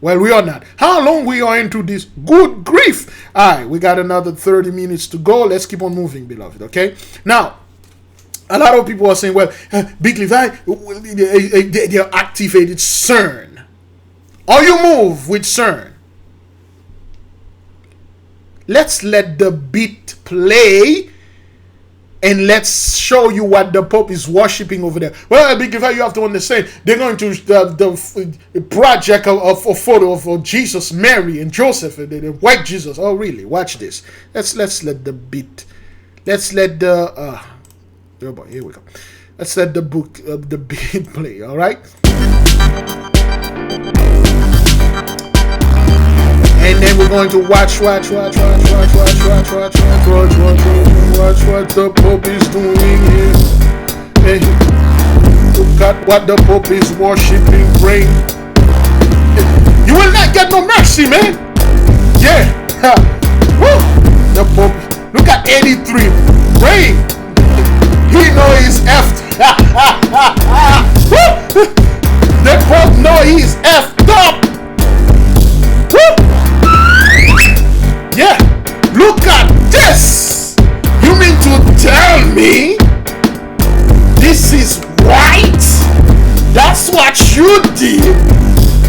Well, we are not. How long we are into this? Good grief. All right, we got another 30 minutes to go. Let's keep on moving, beloved, okay? Now, a lot of people are saying, well, Big Levi, they are activated CERN. Are you moved with CERN? Let's let the beat play and let's show you what the Pope is worshiping over there. Well, Big Levi, you have to understand, they're going to the project of a photo of Jesus, Mary, and Joseph, the white Jesus. Oh, really? Watch this. Let's let the beat. Let's let the oh boy, here we go. Let's let the beat play. All right. And then we're going to watch what the Pope is doing here. Hey, look at what the Pope is worshiping, praying. You will not get no mercy, man. Yeah. Woo. The Pope. Look at 83 praying. He know he's effed. The Pope know he's effed up. Woo. Yeah. Look at this. You mean to tell me this is right? That's what you did.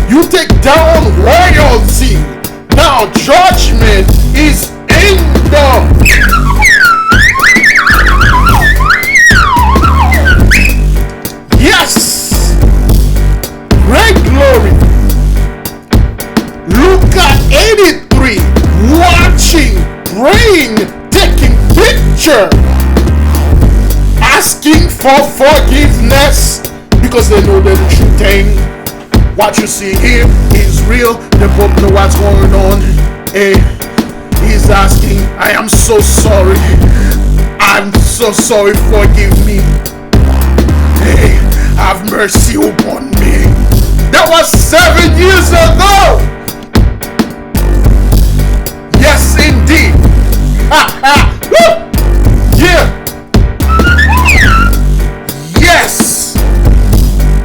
You take down royalty. Now judgment is in the... Yes! Great glory! Look at 83 watching, praying, taking picture, asking for forgiveness because they know the true thing. What you see here is real. The Pope know what's going on. Hey, he's asking, I am so sorry. I'm so sorry, forgive me. Hey, have mercy upon me. That was 7 years ago. Yes, indeed. Yeah. Yes.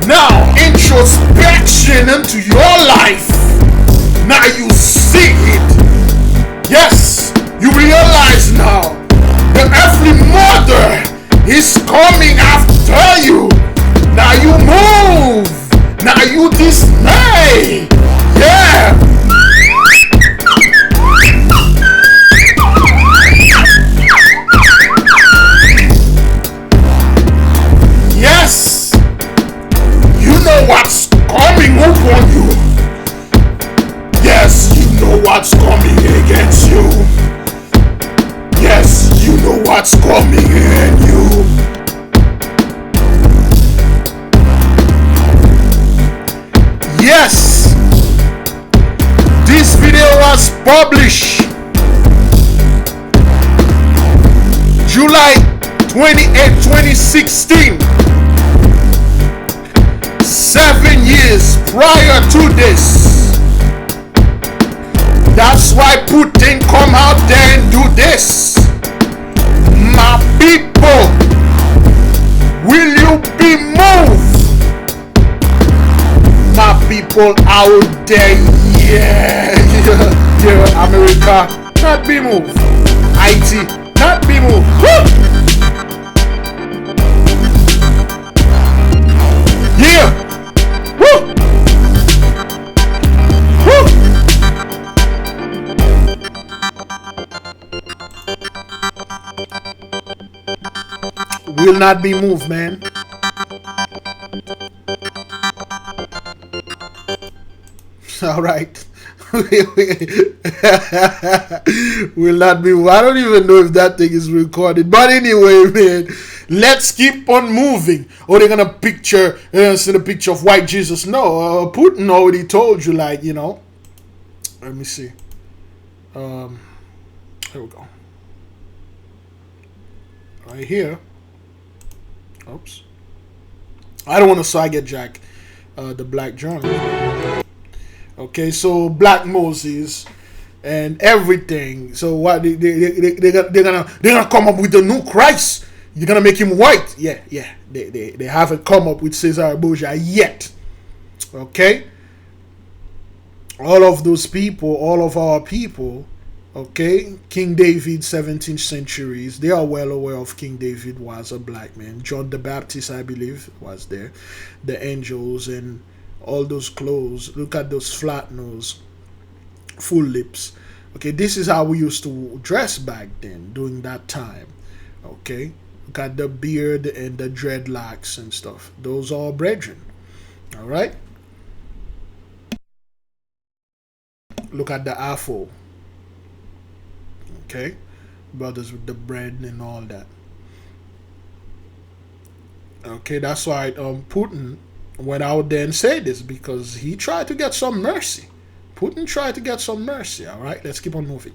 Now, introspection into your life. Now you see it. Yes, you realize now. The earthly mother is coming after you. Now you move. Now you dismay. Yeah. Yes. You know what's coming upon you. Yes, you know what's coming against you. Yes, you know what's coming in you. Yes, this video was published July 28, 2016. 7 years prior to this. That's why Putin come out there and do this. My people, will you be moved? My people out there, yeah, America, not be moved. Haiti, not be moved. Woo! Yeah. Woo! Woo! Will not be moved, man. All right. Will not be moved. I don't even know if that thing is recorded. But anyway, man, let's keep on moving. Or they're gonna see the picture of white Jesus. No, Putin already told you, like, you know. Let me see. Here we go. Right here. Oops. I don't want to side Jack, the black German. Okay, so Black Moses and everything. So what they're gonna come up with a new Christ. You're gonna make him white. Yeah. They haven't come up with Cesar Borgia yet. Okay. All of those people, all of our people. Okay, King David, 17th centuries, they are well aware of King David was a black man. John the Baptist, I believe, was there. The angels and all those clothes. Look at those flat nose, full lips. Okay, this is how we used to dress back then, during that time. Okay, look at the beard and the dreadlocks and stuff. Those are brethren. All right. Look at the afro. Okay, brothers with the bread and all that. Okay, that's why Putin went out there and said this, because he tried to get some mercy. Putin tried to get some mercy. All right, let's keep on moving.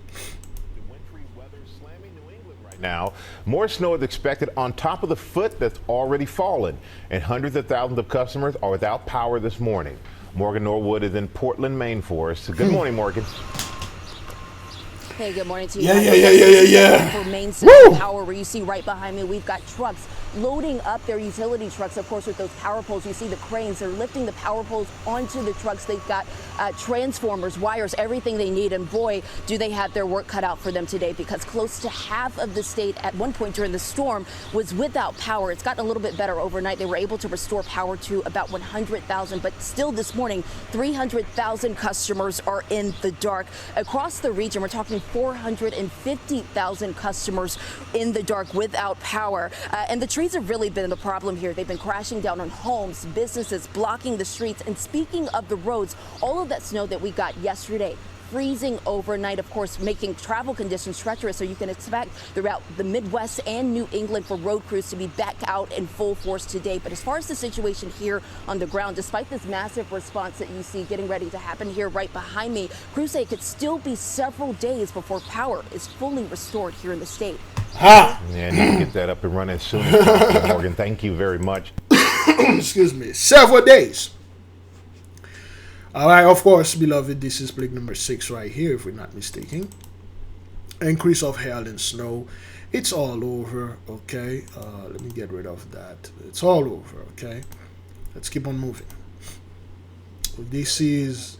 Now, more snow is expected on top of the foot that's already fallen, and hundreds of thousands of customers are without power this morning. Morgan Norwood is in Portland, Maine for us. Good morning, Morgan. Hey, good morning to you. Yeah. For Maine Central Power, where you see right behind me, we've got trucks loading up their utility trucks, of course, with those power poles. You see the cranes. They're lifting the power poles onto the trucks. They've got transformers, wires, everything they need. And boy, do they have their work cut out for them today, because close to half of the state at one point during the storm was without power. It's gotten a little bit better overnight. They were able to restore power to about 100,000, but still this morning, 300,000 customers are in the dark. Across the region, we're talking 450,000 customers in the dark without power. And the trees have really been the problem here. They've been crashing down on homes, businesses, blocking the streets. And speaking of the roads, all of that snow that we got yesterday, freezing overnight, of course, making travel conditions treacherous. So you can expect throughout the Midwest and New England for road crews to be back out in full force today. But as far as the situation here on the ground, despite this massive response that you see getting ready to happen here right behind me, crews say it could still be several days before power is fully restored here in the state. Yeah, need to get that up and running as soon as possible, Morgan. Thank you very much. Excuse me. Several days. All right, of course, beloved, this is plague number 6 right here, if we're not mistaken. Increase of hail and snow. It's all over, okay? Let me get rid of that. It's all over, okay? Let's keep on moving. This is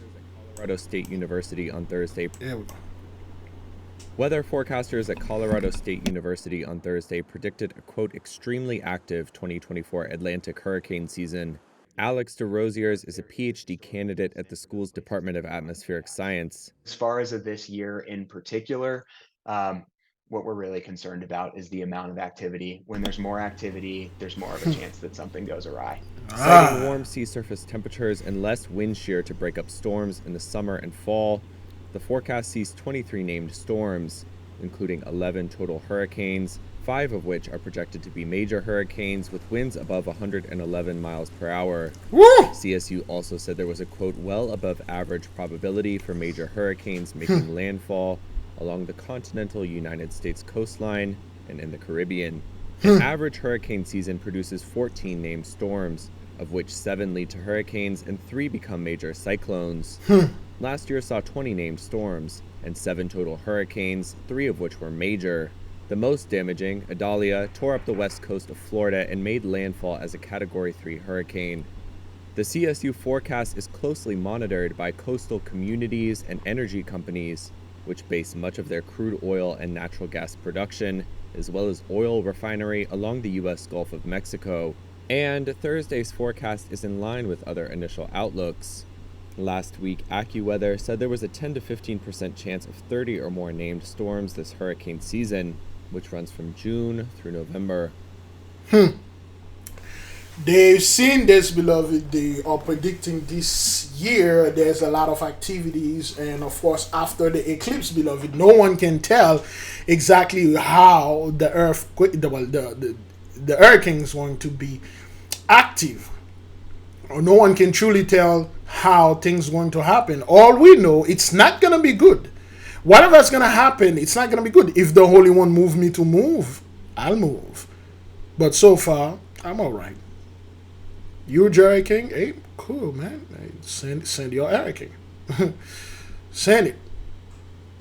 Colorado State University on Thursday. There we go. Weather forecasters at Colorado State University on Thursday predicted a, quote, extremely active 2024 Atlantic hurricane season. Alex DeRosiers is a PhD candidate at the school's Department of Atmospheric Science. As far as of this year in particular, what we're really concerned about is the amount of activity. When there's more activity, there's more of a chance that something goes awry. Citing warm sea surface temperatures and less wind shear to break up storms in the summer and fall, the forecast sees 23 named storms, including 11 total hurricanes, 5 of which are projected to be major hurricanes with winds above 111 miles per hour. CSU also said there was a, quote, well above average probability for major hurricanes making landfall along the continental United States coastline and in the Caribbean. An average hurricane season produces 14 named storms, of which 7 lead to hurricanes and 3 become major cyclones. Last year saw 20 named storms and 7 total hurricanes, 3 of which were major. The most damaging, Idalia, tore up the west coast of Florida and made landfall as a Category 3 hurricane. The CSU forecast is closely monitored by coastal communities and energy companies, which base much of their crude oil and natural gas production, as well as oil refinery along the U.S. Gulf of Mexico. And Thursday's forecast is in line with other initial outlooks. Last week, AccuWeather said there was a 10 to 15% chance of 30 or more named storms this hurricane season, which runs from June through November. They've seen this, beloved. They are predicting this year there's a lot of activities, and of course after the eclipse, beloved, no one can tell exactly how the hurricane is going to be active. Or no one can truly tell how things are going to happen. All we know, it's not going to be good. Whatever's going to happen, it's not going to be good. If the Holy One moves me to move, I'll move. But so far, I'm all right. You, Jerry King, hey, cool, man. Hey, send your Eric King. Send it.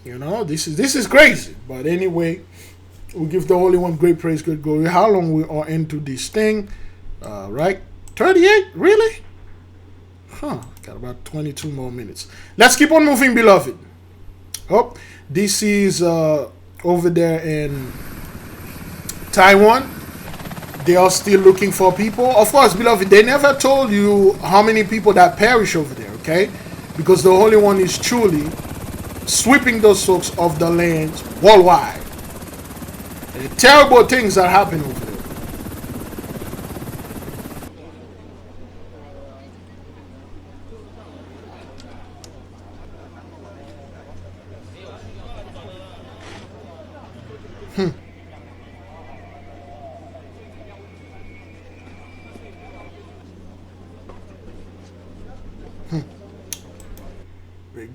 You know, this is crazy. But anyway, we give the Holy One great praise, good glory. How long we are into this thing? Right? 38? Really? Got about 22 more minutes. Let's keep on moving, beloved. Oh, this is over there in Taiwan. They are still looking for people. Of course, beloved, they never told you how many people that perish over there, okay? Because the Holy One is truly sweeping those folks off the land worldwide. And terrible things that happen over there.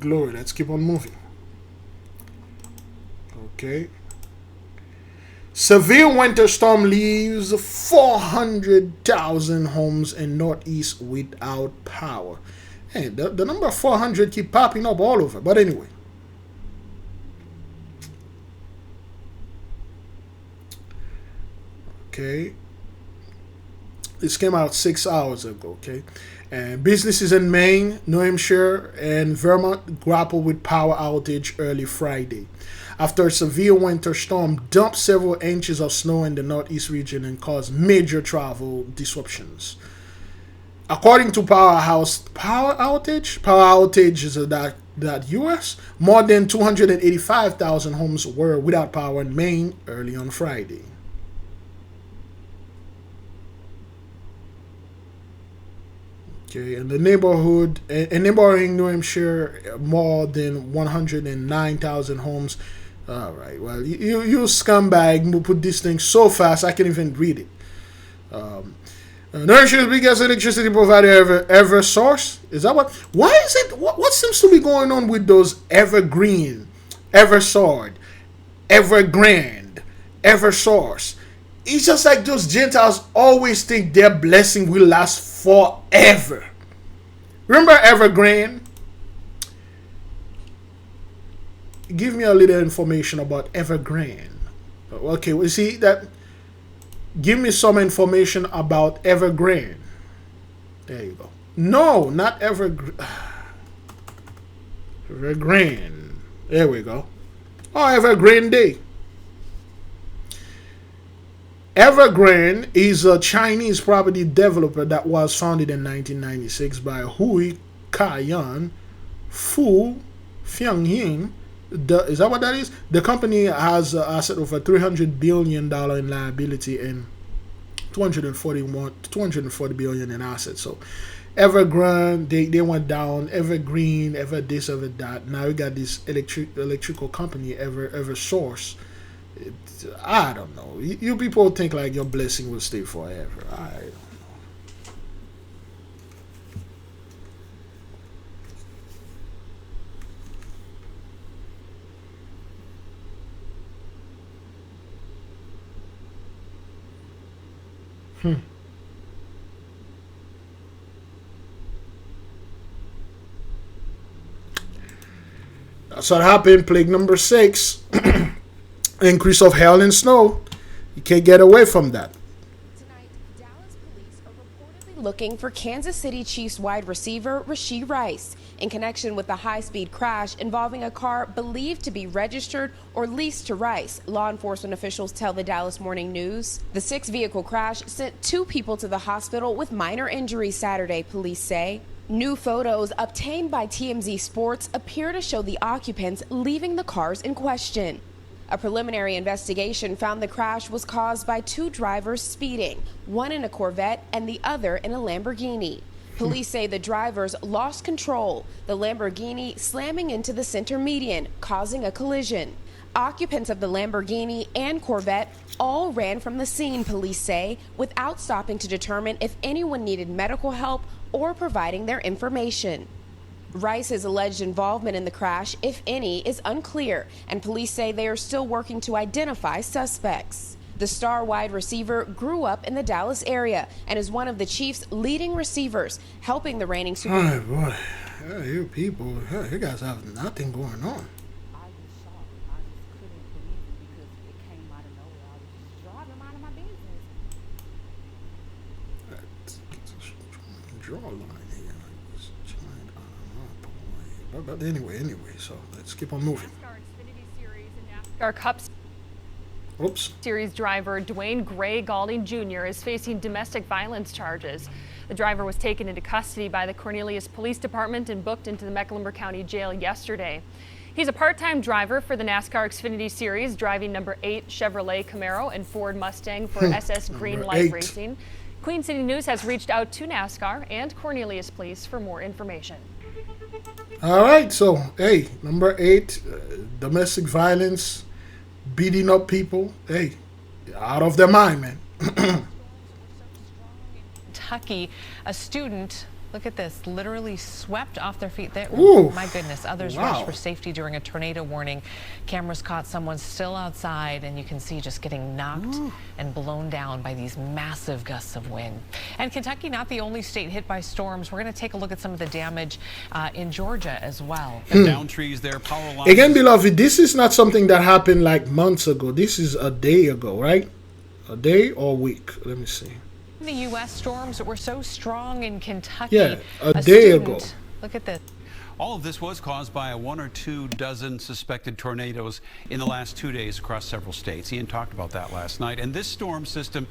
glory. Let's keep on moving. Okay. Severe winter storm leaves 400,000 homes in Northeast without power. Hey, the number 400 keep popping up all over. But anyway. Okay. This came out 6 hours ago. Okay. And businesses in Maine, New Hampshire, and Vermont grapple with power outage early Friday after a severe winter storm dumped several inches of snow in the Northeast region and caused major travel disruptions. According to Power Outage is .us, more than 285,000 homes were without power in Maine early on Friday. Okay, in the neighborhood, in neighboring New Hampshire, more than 109,000 homes. All right, well, you scumbag put this thing so fast I can't even read it. New Hampshire's biggest electricity provider ever source. Is that what? Why is it? What seems to be going on with those Evergreen, Eversword, Evergrande, Eversource? It's just like those Gentiles always think their blessing will last forever. Remember Evergrande? Give me a little information about Evergrande. Okay, we see that. Give me some information about Evergrande. There you go. No, not Evergrande. Evergrande. There we go. Oh, Evergrande. Evergrande is a Chinese property developer that was founded in 1996 by Hui Kayan Fu Fiangying. Is that what that is? The company has an asset of $300 billion in liability and 240 billion in assets. So Evergrande, they went down. Evergreen, ever this, ever that. Now we got this electrical company, Eversource. I don't know. You people think like your blessing will stay forever. I don't know. That's what happened. Plague number 6. Increase of hail and snow. You can't get away from that. Tonight, Dallas police are reportedly looking for Kansas City Chiefs wide receiver Rashee Rice in connection with the high-speed crash involving a car believed to be registered or leased to Rice. Law enforcement officials tell the Dallas Morning News. The 6-vehicle crash sent 2 people to the hospital with minor injuries Saturday, police say. New photos obtained by TMZ Sports appear to show the occupants leaving the cars in question. A preliminary investigation found the crash was caused by 2 drivers speeding, one in a Corvette and the other in a Lamborghini. Police say the drivers lost control, the Lamborghini slamming into the center median, causing a collision. Occupants of the Lamborghini and Corvette all ran from the scene, police say, without stopping to determine if anyone needed medical help or providing their information. Rice's alleged involvement in the crash, if any, is unclear, and police say they are still working to identify suspects. The star wide receiver grew up in the Dallas area and is one of the Chiefs' leading receivers, helping the reigning Super Bowl. Oh boy, you people, you guys have nothing going on. Draw a line here. But anyway, so let's keep on moving. NASCAR Cup Oops. Series driver Dwayne Gray Galding Jr. is facing domestic violence charges. The driver was taken into custody by the Cornelius Police Department and booked into the Mecklenburg County Jail yesterday. He's a part-time driver for the NASCAR Xfinity Series, driving number 8 Chevrolet Camaro and Ford Mustang for SS Green Light Racing. Queen City News has reached out to NASCAR and Cornelius Police for more information. All right, so hey, number 8, domestic violence, beating up people. Hey, out of their mind, man. Kentucky, a student Look at this, literally swept off their feet. There, Ooh. my goodness, others Wow. rushed for safety during a tornado warning. Cameras caught someone still outside, and you can see just getting knocked and blown down by these massive gusts of wind. And Kentucky, not the only state hit by storms. We're going to take a look at some of the damage in Georgia as well. Down trees there, power lines. Again, beloved, this is not something that happened like months ago. This is a day ago, right? A day or a week. Let me see. In the U.S., storms that were so strong in Kentucky. Yeah, a day ago. Look at this. All of this was caused by 1 or 2 dozen suspected tornadoes in the last 2 days across several states. Ian talked about that last night. And this storm system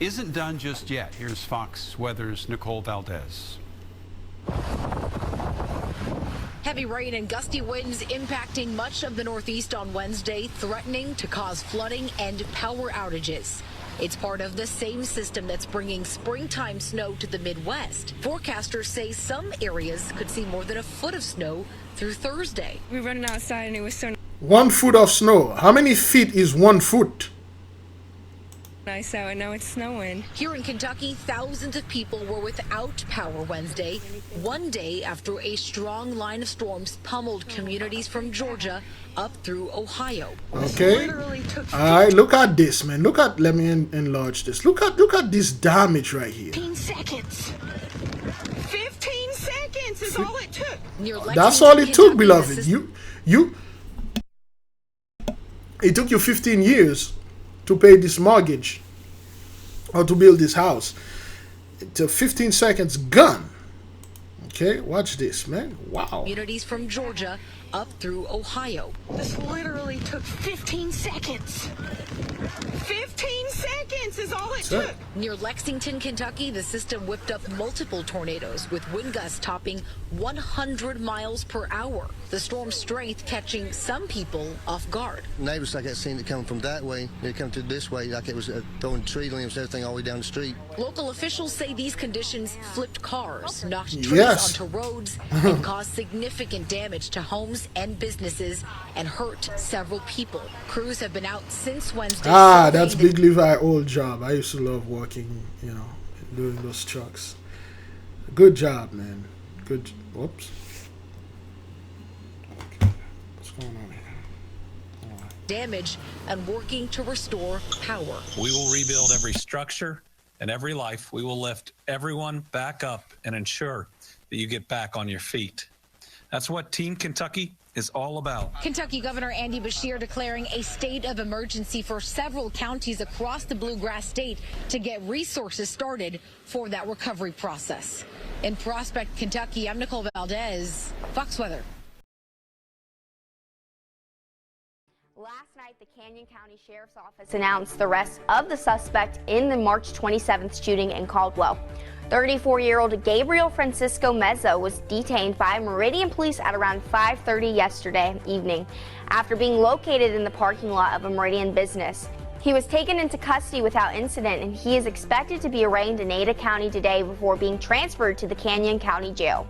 isn't done just yet. Here's Fox Weather's Nicole Valdez. Heavy rain and gusty winds impacting much of the Northeast on Wednesday, threatening to cause flooding and power outages. It's part of the same system that's bringing springtime snow to the Midwest. Forecasters say some areas could see more than a foot of snow through Thursday. We were running outside and it was so 1 foot of snow. How many feet is 1 foot? nice out and now it's snowing. Here in Kentucky, thousands of people were without power Wednesday, one day after a strong line of storms pummeled communities from Georgia up through Ohio. Okay. All right, look at this, man. Look at, let me enlarge this. Look at this damage right here. 15 seconds. 15 seconds is all it took. That's all it took, beloved. It took you 15 years to pay this mortgage or to build this house. It's a 15 seconds gone. Okay, watch this, man. Wow. Communities from Georgia up through Ohio. This literally took 15 seconds. 15 seconds is all it took. Near Lexington, Kentucky, the system whipped up multiple tornadoes with wind gusts topping 100 miles per hour. The storm's strength catching some people off guard. Neighbors like that seen it coming from that way. It come to this way like it was throwing tree limbs, everything all the way down the street. Local officials say these conditions flipped cars, knocked trees onto roads, and caused significant damage to homes and businesses and hurt several people. Crews have been out since Wednesday. That's Big Levi old job. I used to love working, doing those trucks. Good job, man. Good. Whoops. Okay. What's going on here? Damage and working to restore power. We will rebuild every structure and every life. We will lift everyone back up and ensure that you get back on your feet. That's what Team Kentucky is all about. Kentucky Governor Andy Beshear declaring a state of emergency for several counties across the bluegrass state to get resources started for that recovery process. In Prospect, Kentucky, I'm Nicole Valdez, Fox Weather. Last night, the Canyon County Sheriff's Office announced the arrest of the suspect in the March 27th shooting in Caldwell. 34-year-old Gabriel Francisco Meza was detained by Meridian Police at around 5:30 yesterday evening after being located in the parking lot of a Meridian business. He was taken into custody without incident, and he is expected to be arraigned in Ada County today before being transferred to the Canyon County Jail.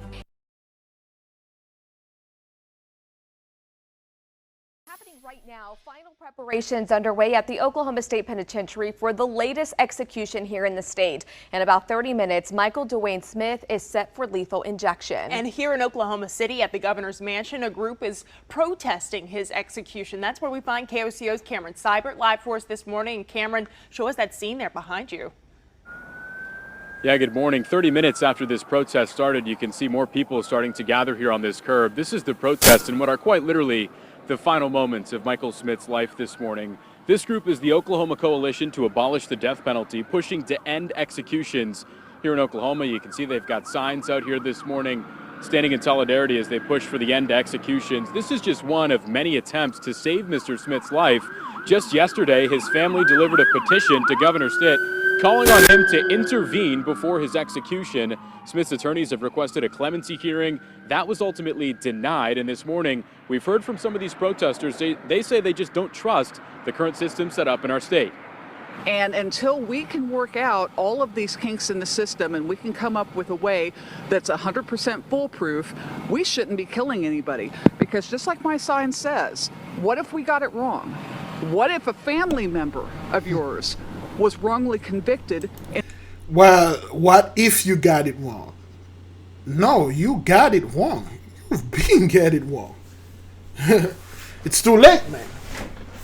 Right now, final preparations underway at the Oklahoma State Penitentiary for the latest execution here in the state. In about 30 minutes, Michael Dwayne Smith is set for lethal injection. And here in Oklahoma City at the governor's mansion, a group is protesting his execution. That's where we find KOCO's Cameron Seibert live for us this morning. Cameron, show us that scene there behind you. Yeah, good morning. 30 minutes after this protest started, you can see more people starting to gather here on this curb. This is the protest in what are quite literally the final moments of Michael Smith's life this morning. This group is the Oklahoma Coalition to Abolish the Death Penalty, pushing to end executions here in Oklahoma. You can see they've got signs out here this morning standing in solidarity as they push for the end to executions. This is just one of many attempts to save Mr. Smith's life. Just yesterday, his family delivered a petition to Governor Stitt calling on him to intervene before his execution. Smith's attorneys have requested a clemency hearing. That was ultimately denied, and this morning we've heard from some of these protesters. They say they just don't trust the current system set up in our state. And until we can work out all of these kinks in the system and we can come up with a way that's 100% foolproof, we shouldn't be killing anybody. Because just like my sign says, what if we got it wrong? What if a family member of yours was wrongly convicted? Well, what if you got it wrong? No, you got it wrong. You've been get it wrong. It's too late, man.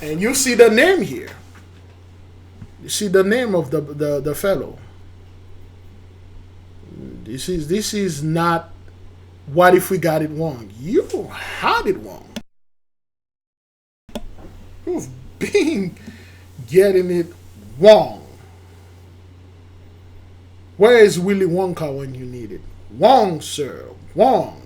And you see the name here. You see the name of the fellow. This is not what if we got it wrong. You had it wrong. You've been getting it wrong. Where is Willy Wonka when you need it? Wrong, sir. Wrong.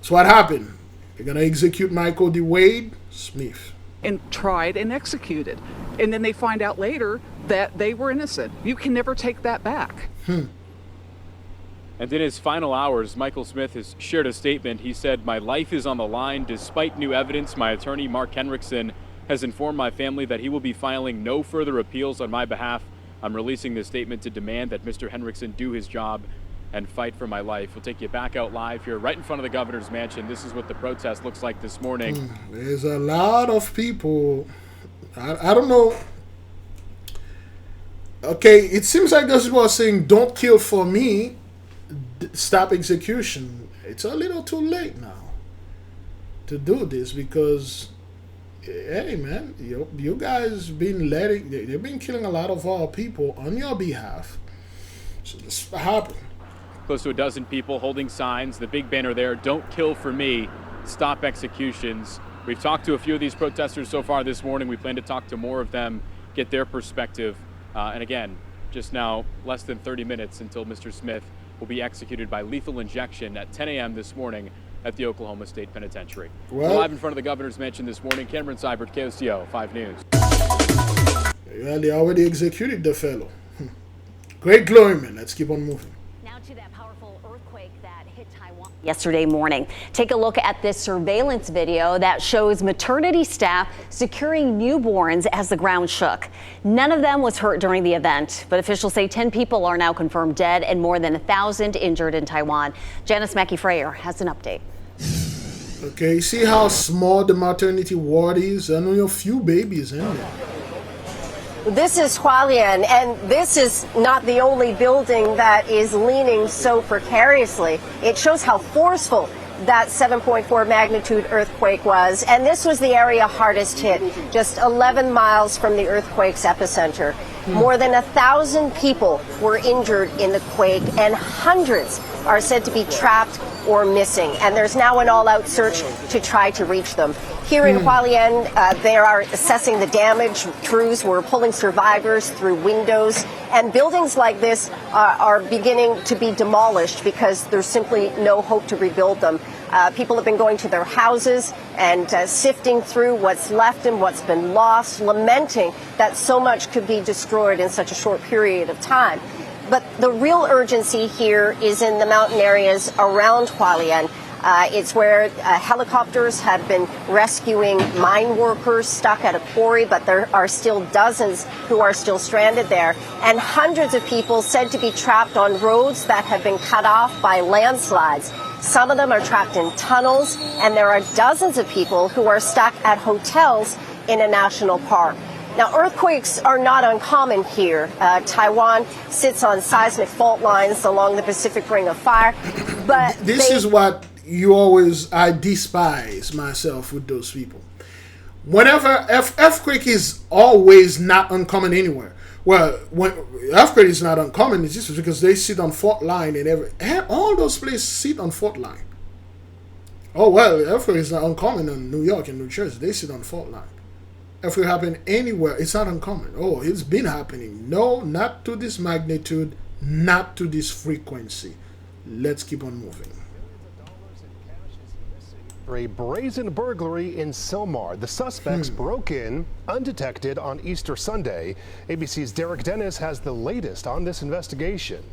So what happened? They're going to execute Michael D. Wade Smith. And tried and executed. And then they find out later that they were innocent. You can never take that back. And in his final hours, Michael Smith has shared a statement. He said, "My life is on the line. Despite new evidence, my attorney, Mark Henriksen, has informed my family that he will be filing no further appeals on my behalf. I'm releasing this statement to demand that Mr. Henriksen do his job and fight for my life." We'll take you back out live here right in front of the governor's mansion. This is what the protest looks like this morning. There's a lot of people. I don't know. Okay, it seems like those people are saying, "Don't kill for me. Stop execution." It's a little too late now to do this because, hey man, you guys they've been killing a lot of our people on your behalf. So this happened. Close to a dozen people holding signs. The big banner there, "Don't kill for me, stop executions." We've talked to a few of these protesters so far this morning. We plan to talk to more of them, get their perspective. And again, just now, less than 30 minutes until Mr. Smith will be executed by lethal injection at 10 a.m. this morning at the Oklahoma State Penitentiary. We're live in front of the governor's mansion this morning. Cameron Seibert, KOCO 5 News. Yeah, they already executed the fellow. Great glory, man. Let's keep on moving. Now to that powerful earthquake that hit Taiwan yesterday morning. Take a look at this surveillance video that shows maternity staff securing newborns as the ground shook. None of them was hurt during the event, but officials say 10 people are now confirmed dead and more than 1,000 injured in Taiwan. Janice Mackey-Frayer has an update. Okay, see how small the maternity ward is? And only a few babies in there. This is Hualien, and this is not the only building that is leaning so precariously. It shows how forceful that 7.4 magnitude earthquake was, and this was the area hardest hit, just 11 miles from the earthquake's epicenter. More than 1,000 people were injured in the quake, and hundreds are said to be trapped or missing. And there's now an all-out search to try to reach them. Here in Hualien, they are assessing the damage. Crews were pulling survivors through windows. And buildings like this are beginning to be demolished because there's simply no hope to rebuild them. People have been going to their houses and sifting through what's left and what's been lost, lamenting that so much could be destroyed in such a short period of time. But the real urgency here is in the mountain areas around Hualien. It's where helicopters have been rescuing mine workers stuck at a quarry, but there are still dozens who are still stranded there. And hundreds of people said to be trapped on roads that have been cut off by landslides. Some of them are trapped in tunnels, and there are dozens of people who are stuck at hotels in a national park. Now, earthquakes are not uncommon here. Taiwan sits on seismic fault lines along the Pacific Ring of Fire. But this is what I despise myself with those people. Whenever earthquake is always not uncommon anywhere. Well, when earthquake is not uncommon, it's just because they sit on fault line and all those places sit on fault line. Oh well, earthquake is not uncommon in New York and New Jersey. They sit on fault line. If it happen anywhere, it's not uncommon. Oh, it's been happening. No, not to this magnitude, not to this frequency. Let's keep on moving. A brazen burglary in Sylmar. The suspects broke in undetected on Easter Sunday. ABC's Derek Dennis has the latest on this investigation.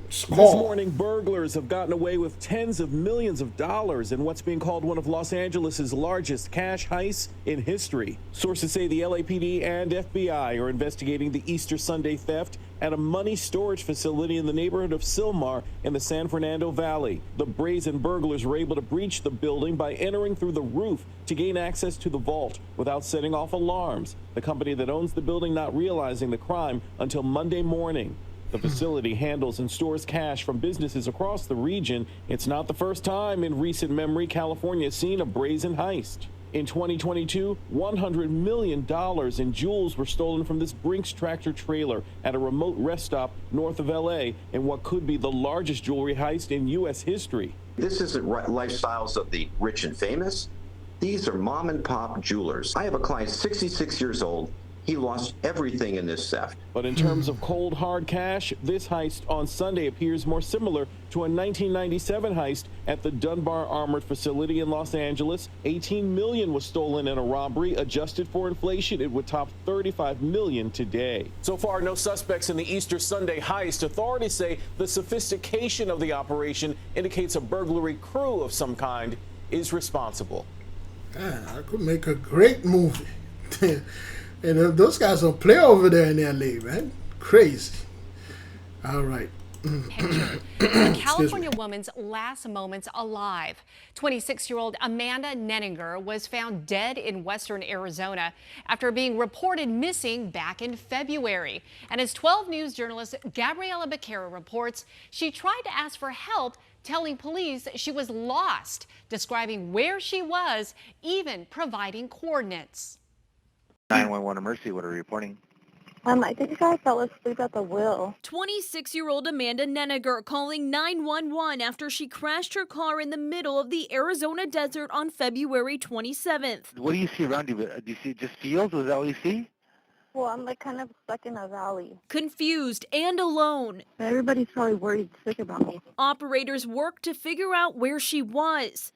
This morning, burglars have gotten away with tens of millions of dollars in what's being called one of Los Angeles' largest cash heists in history. Sources say the LAPD and FBI are investigating the Easter Sunday theft at a money storage facility in the neighborhood of Sylmar in the San Fernando Valley. The brazen burglars were able to breach the building by entering through the roof to gain access to the vault without setting off alarms. The company that owns the building not realizing the crime until Monday morning. The facility handles and stores cash from businesses across the region. It's not the first time in recent memory California has seen a brazen heist. In 2022, $100 million in jewels were stolen from this Brinks tractor trailer at a remote rest stop north of LA in what could be the largest jewelry heist in U.S. history. This isn't lifestyles of the rich and famous. These are mom and pop jewelers. I have a client 66 years old. He lost everything in this theft. But in terms of cold, hard cash, this heist on Sunday appears more similar to a 1997 heist at the Dunbar Armored Facility in Los Angeles. $18 million was stolen in a robbery. Adjusted for inflation, it would top $35 million today. So far, no suspects in the Easter Sunday heist. Authorities say the sophistication of the operation indicates a burglary crew of some kind is responsible. I could make a great movie. And those guys don't play over there in LA, man. Crazy. All right. A California woman's last moments alive. 26-year-old Amanda Nenninger was found dead in western Arizona after being reported missing back in February. And as 12 News journalist Gabriela Becerra reports, she tried to ask for help, telling police she was lost, describing where she was, even providing coordinates. 911 emergency, what are you reporting? I think I fell asleep at the wheel. 26-year-old Amanda Nenninger calling 911 after she crashed her car in the middle of the Arizona desert on February 27th. What do you see around you? Do you see just fields? Is that what you see? Well, I'm kind of stuck in a valley. Confused and alone. Everybody's probably worried sick about me. Operators worked to figure out where she was.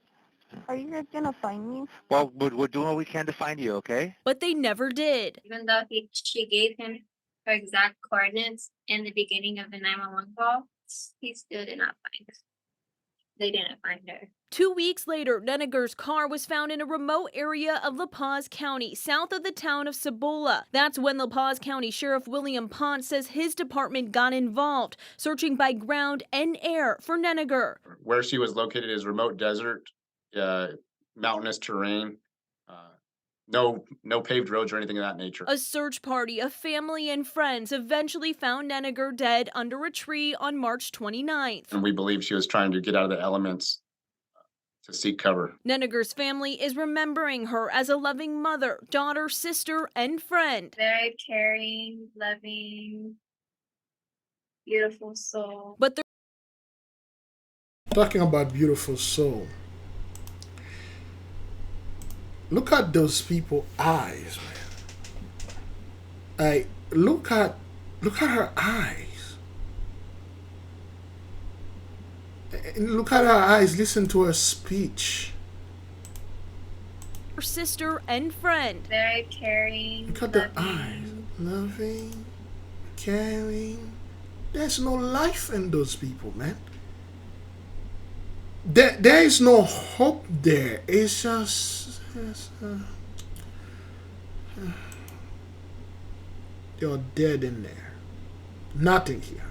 Are you guys gonna find me? Well, we're doing what we can to find you, okay? But they never did. Even though she gave him her exact coordinates in the beginning of the 911 call, he still did not find her. They didn't find her. 2 weeks later, Nenninger's car was found in a remote area of La Paz County, south of the town of Cibola. That's when La Paz County Sheriff William Ponce says his department got involved, searching by ground and air for Nenninger. Where she was located is remote desert. Mountainous terrain, no paved roads or anything of that nature. A search party of family and friends eventually found Nenninger dead under a tree on March 29th. And we believe she was trying to get out of the elements to seek cover. Nenninger's family is remembering her as a loving mother, daughter, sister, and friend. Very caring, loving, beautiful soul. But talking about beautiful soul. Look at those people's eyes, man. Look at her eyes. Look at her eyes. Listen to her speech. Her sister and friend. Very caring. Look at the eyes. Loving, caring. There's no life in those people, man. There is no hope there. It's just you're dead in there. Nothing here.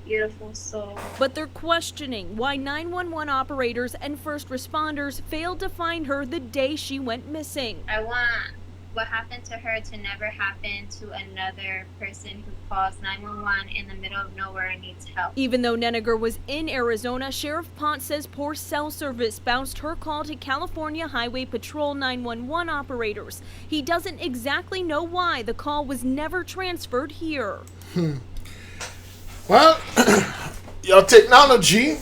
Beautiful soul. But they're questioning why 911 operators and first responders failed to find her the day she went missing. I want what happened to her to never happen to another person who calls 911 in the middle of nowhere and needs help. Even though Nenninger was in Arizona, Sheriff Ponce says poor cell service bounced her call to California Highway Patrol 911 operators. He doesn't exactly know why the call was never transferred here. Well, your technology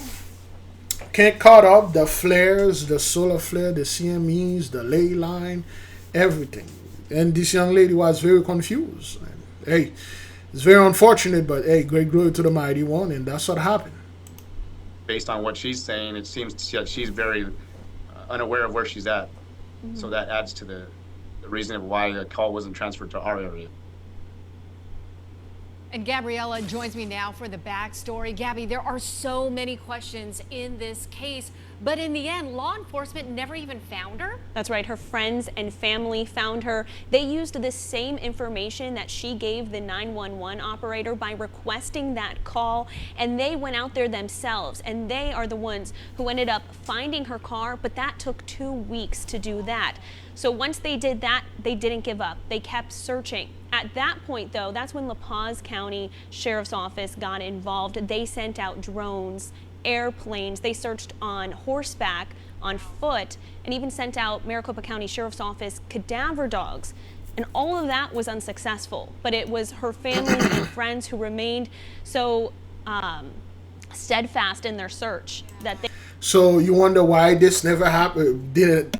can't cut up the flares, the solar flare, the CMEs, the ley line, everything. And this young lady was very confused. And, hey, it's very unfortunate, but hey, great glory to the mighty one, and that's what happened. Based on what she's saying, it seems she's very unaware of where she's at. Mm-hmm. So that adds to the reason of why the call wasn't transferred to our area. And Gabriela joins me now for the backstory. Gabby, there are so many questions in this case, But in the end, law enforcement never even found her. That's right. Her friends and family found her. They used the same information that she gave the 911 operator by requesting that call, and they went out there themselves, and they are the ones who ended up finding her car, but that took 2 weeks to do that. So once they did that, they didn't give up. They kept searching. At that point, though, that's when La Paz County Sheriff's Office got involved. They sent out drones, airplanes. They searched on horseback, on foot, and even sent out Maricopa County Sheriff's Office cadaver dogs. And all of that was unsuccessful. But it was her family and friends who remained so steadfast in their search that they... So you wonder why this never happened, didn't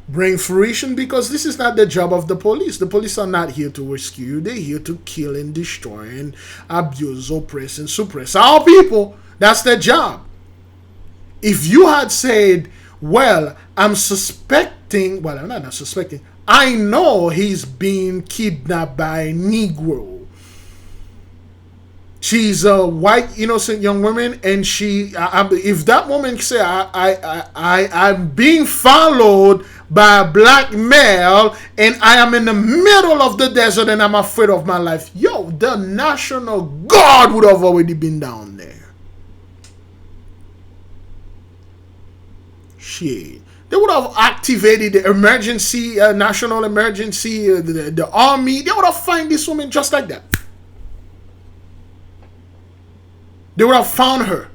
bring fruition? Because this is not the job of the police. The police are not here to rescue. They're here to kill and destroy and abuse, oppress and suppress our people. That's their job. If you had said, well, I'm suspecting, well, I'm not suspecting, I know he's being kidnapped by a Negro. She's a white, innocent young woman, and she, if that woman say, I'm being followed by a black male, and I am in the middle of the desert, and I'm afraid of my life, yo, the National Guard would have already been down there. Shit. They would have activated the emergency, national emergency, the army. They would have found this woman just like that. They would have found her.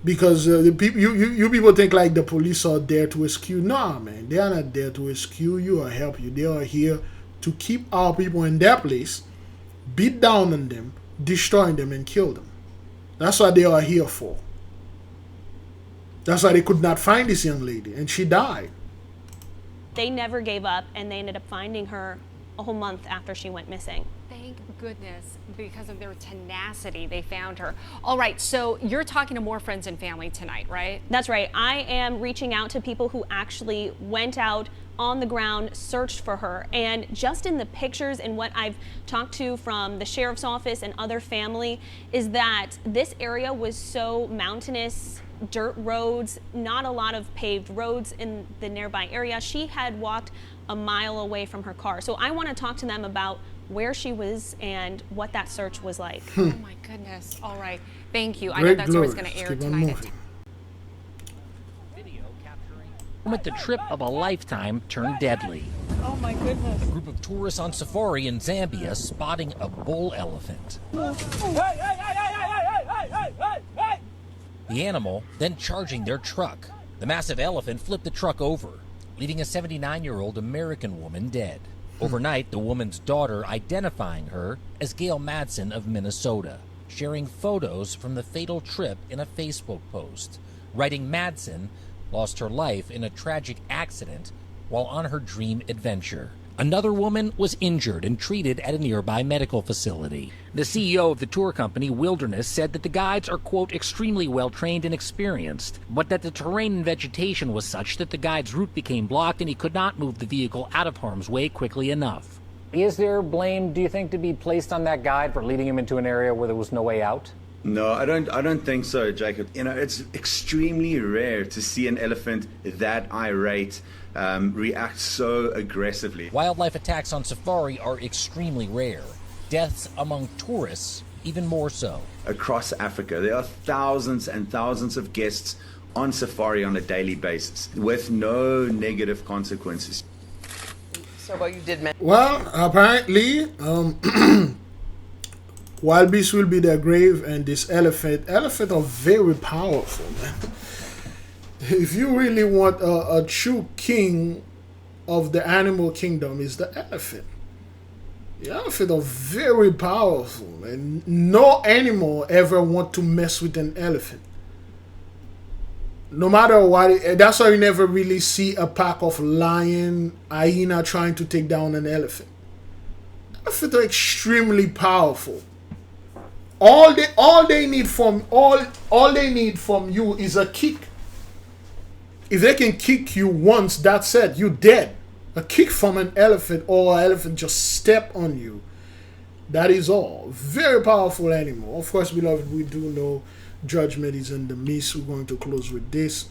Because the people, you people think like the police are there to rescue. Nah, man, they are not there to rescue you or help you. They are here to keep our people in their place, beat down on them, destroy them, and kill them. That's what they are here for. That's why they could not find this young lady, and she died. They never gave up, and they ended up finding her a whole month after she went missing. Thank goodness, because of their tenacity, they found her. All right, so you're talking to more friends and family tonight, right? That's right. I am reaching out to people who actually went out on the ground, searched for her, and just in the pictures and what I've talked to from the sheriff's office and other family is that this area was so mountainous, dirt roads, not a lot of paved roads in the nearby area. She had walked a mile away from her car. So I want to talk to them about where she was and what that search was like. Oh my goodness. All right. Thank you. I know that story's going to air tonight. At the trip of a lifetime turned deadly. Oh my goodness. A group of tourists on safari in Zambia spotting a bull elephant. The animal then charging their truck. The massive elephant flipped the truck over, leaving a 79-year-old American woman dead. Overnight, the woman's daughter identifying her as Gail Madsen of Minnesota, sharing photos from the fatal trip in a Facebook post, writing Madsen lost her life in a tragic accident while on her dream adventure. Another woman was injured and treated at a nearby medical facility. The CEO of the tour company, Wilderness, said that the guides are, quote, extremely well-trained and experienced, but that the terrain and vegetation was such that the guide's route became blocked and he could not move the vehicle out of harm's way quickly enough. Is there blame, do you think, to be placed on that guide for leading him into an area where there was no way out? No, I don't think so, Jacob. You know, it's extremely rare to see an elephant that irate react so aggressively. Wildlife attacks on safari are extremely rare. Deaths among tourists, even more so. Across Africa, there are thousands and thousands of guests on safari on a daily basis with no negative consequences. So what you did mention. Well, apparently, wild beasts will be their grave, and this elephant are very powerful, man. If you really want a true king of the animal kingdom, is the elephant. The elephant are very powerful, and no animal ever want to mess with an elephant. No matter what, that's why you never really see a pack of lion, hyena trying to take down an elephant. Elephants are extremely powerful. All they need from you is a kick. If they can kick you once, that's it. You're dead. A kick from an elephant, or an elephant just step on you. That is all. Very powerful animal. Of course, beloved, we do know Judgment is in the midst. We're going to close with this.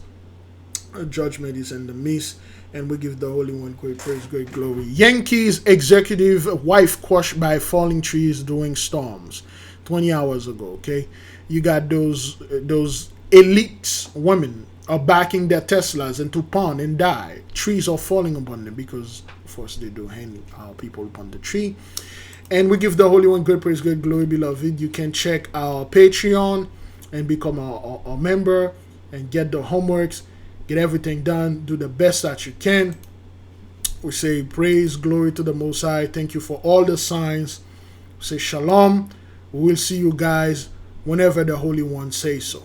Judgment is in the midst, and we give the Holy One great praise, great glory. Yankees executive wife crushed by falling trees during storms 20 hours ago. Okay, you got those elite women are backing their Teslas into pond and die. Trees are falling upon them because, of course, they do hang people upon the tree. And we give the Holy One great praise, great glory, beloved. You can check our Patreon and become a member and get the homeworks. Get everything done. Do the best that you can. We say praise, glory to the Most High. Thank you for all the signs. We say shalom. We will see you guys whenever the Holy One says so.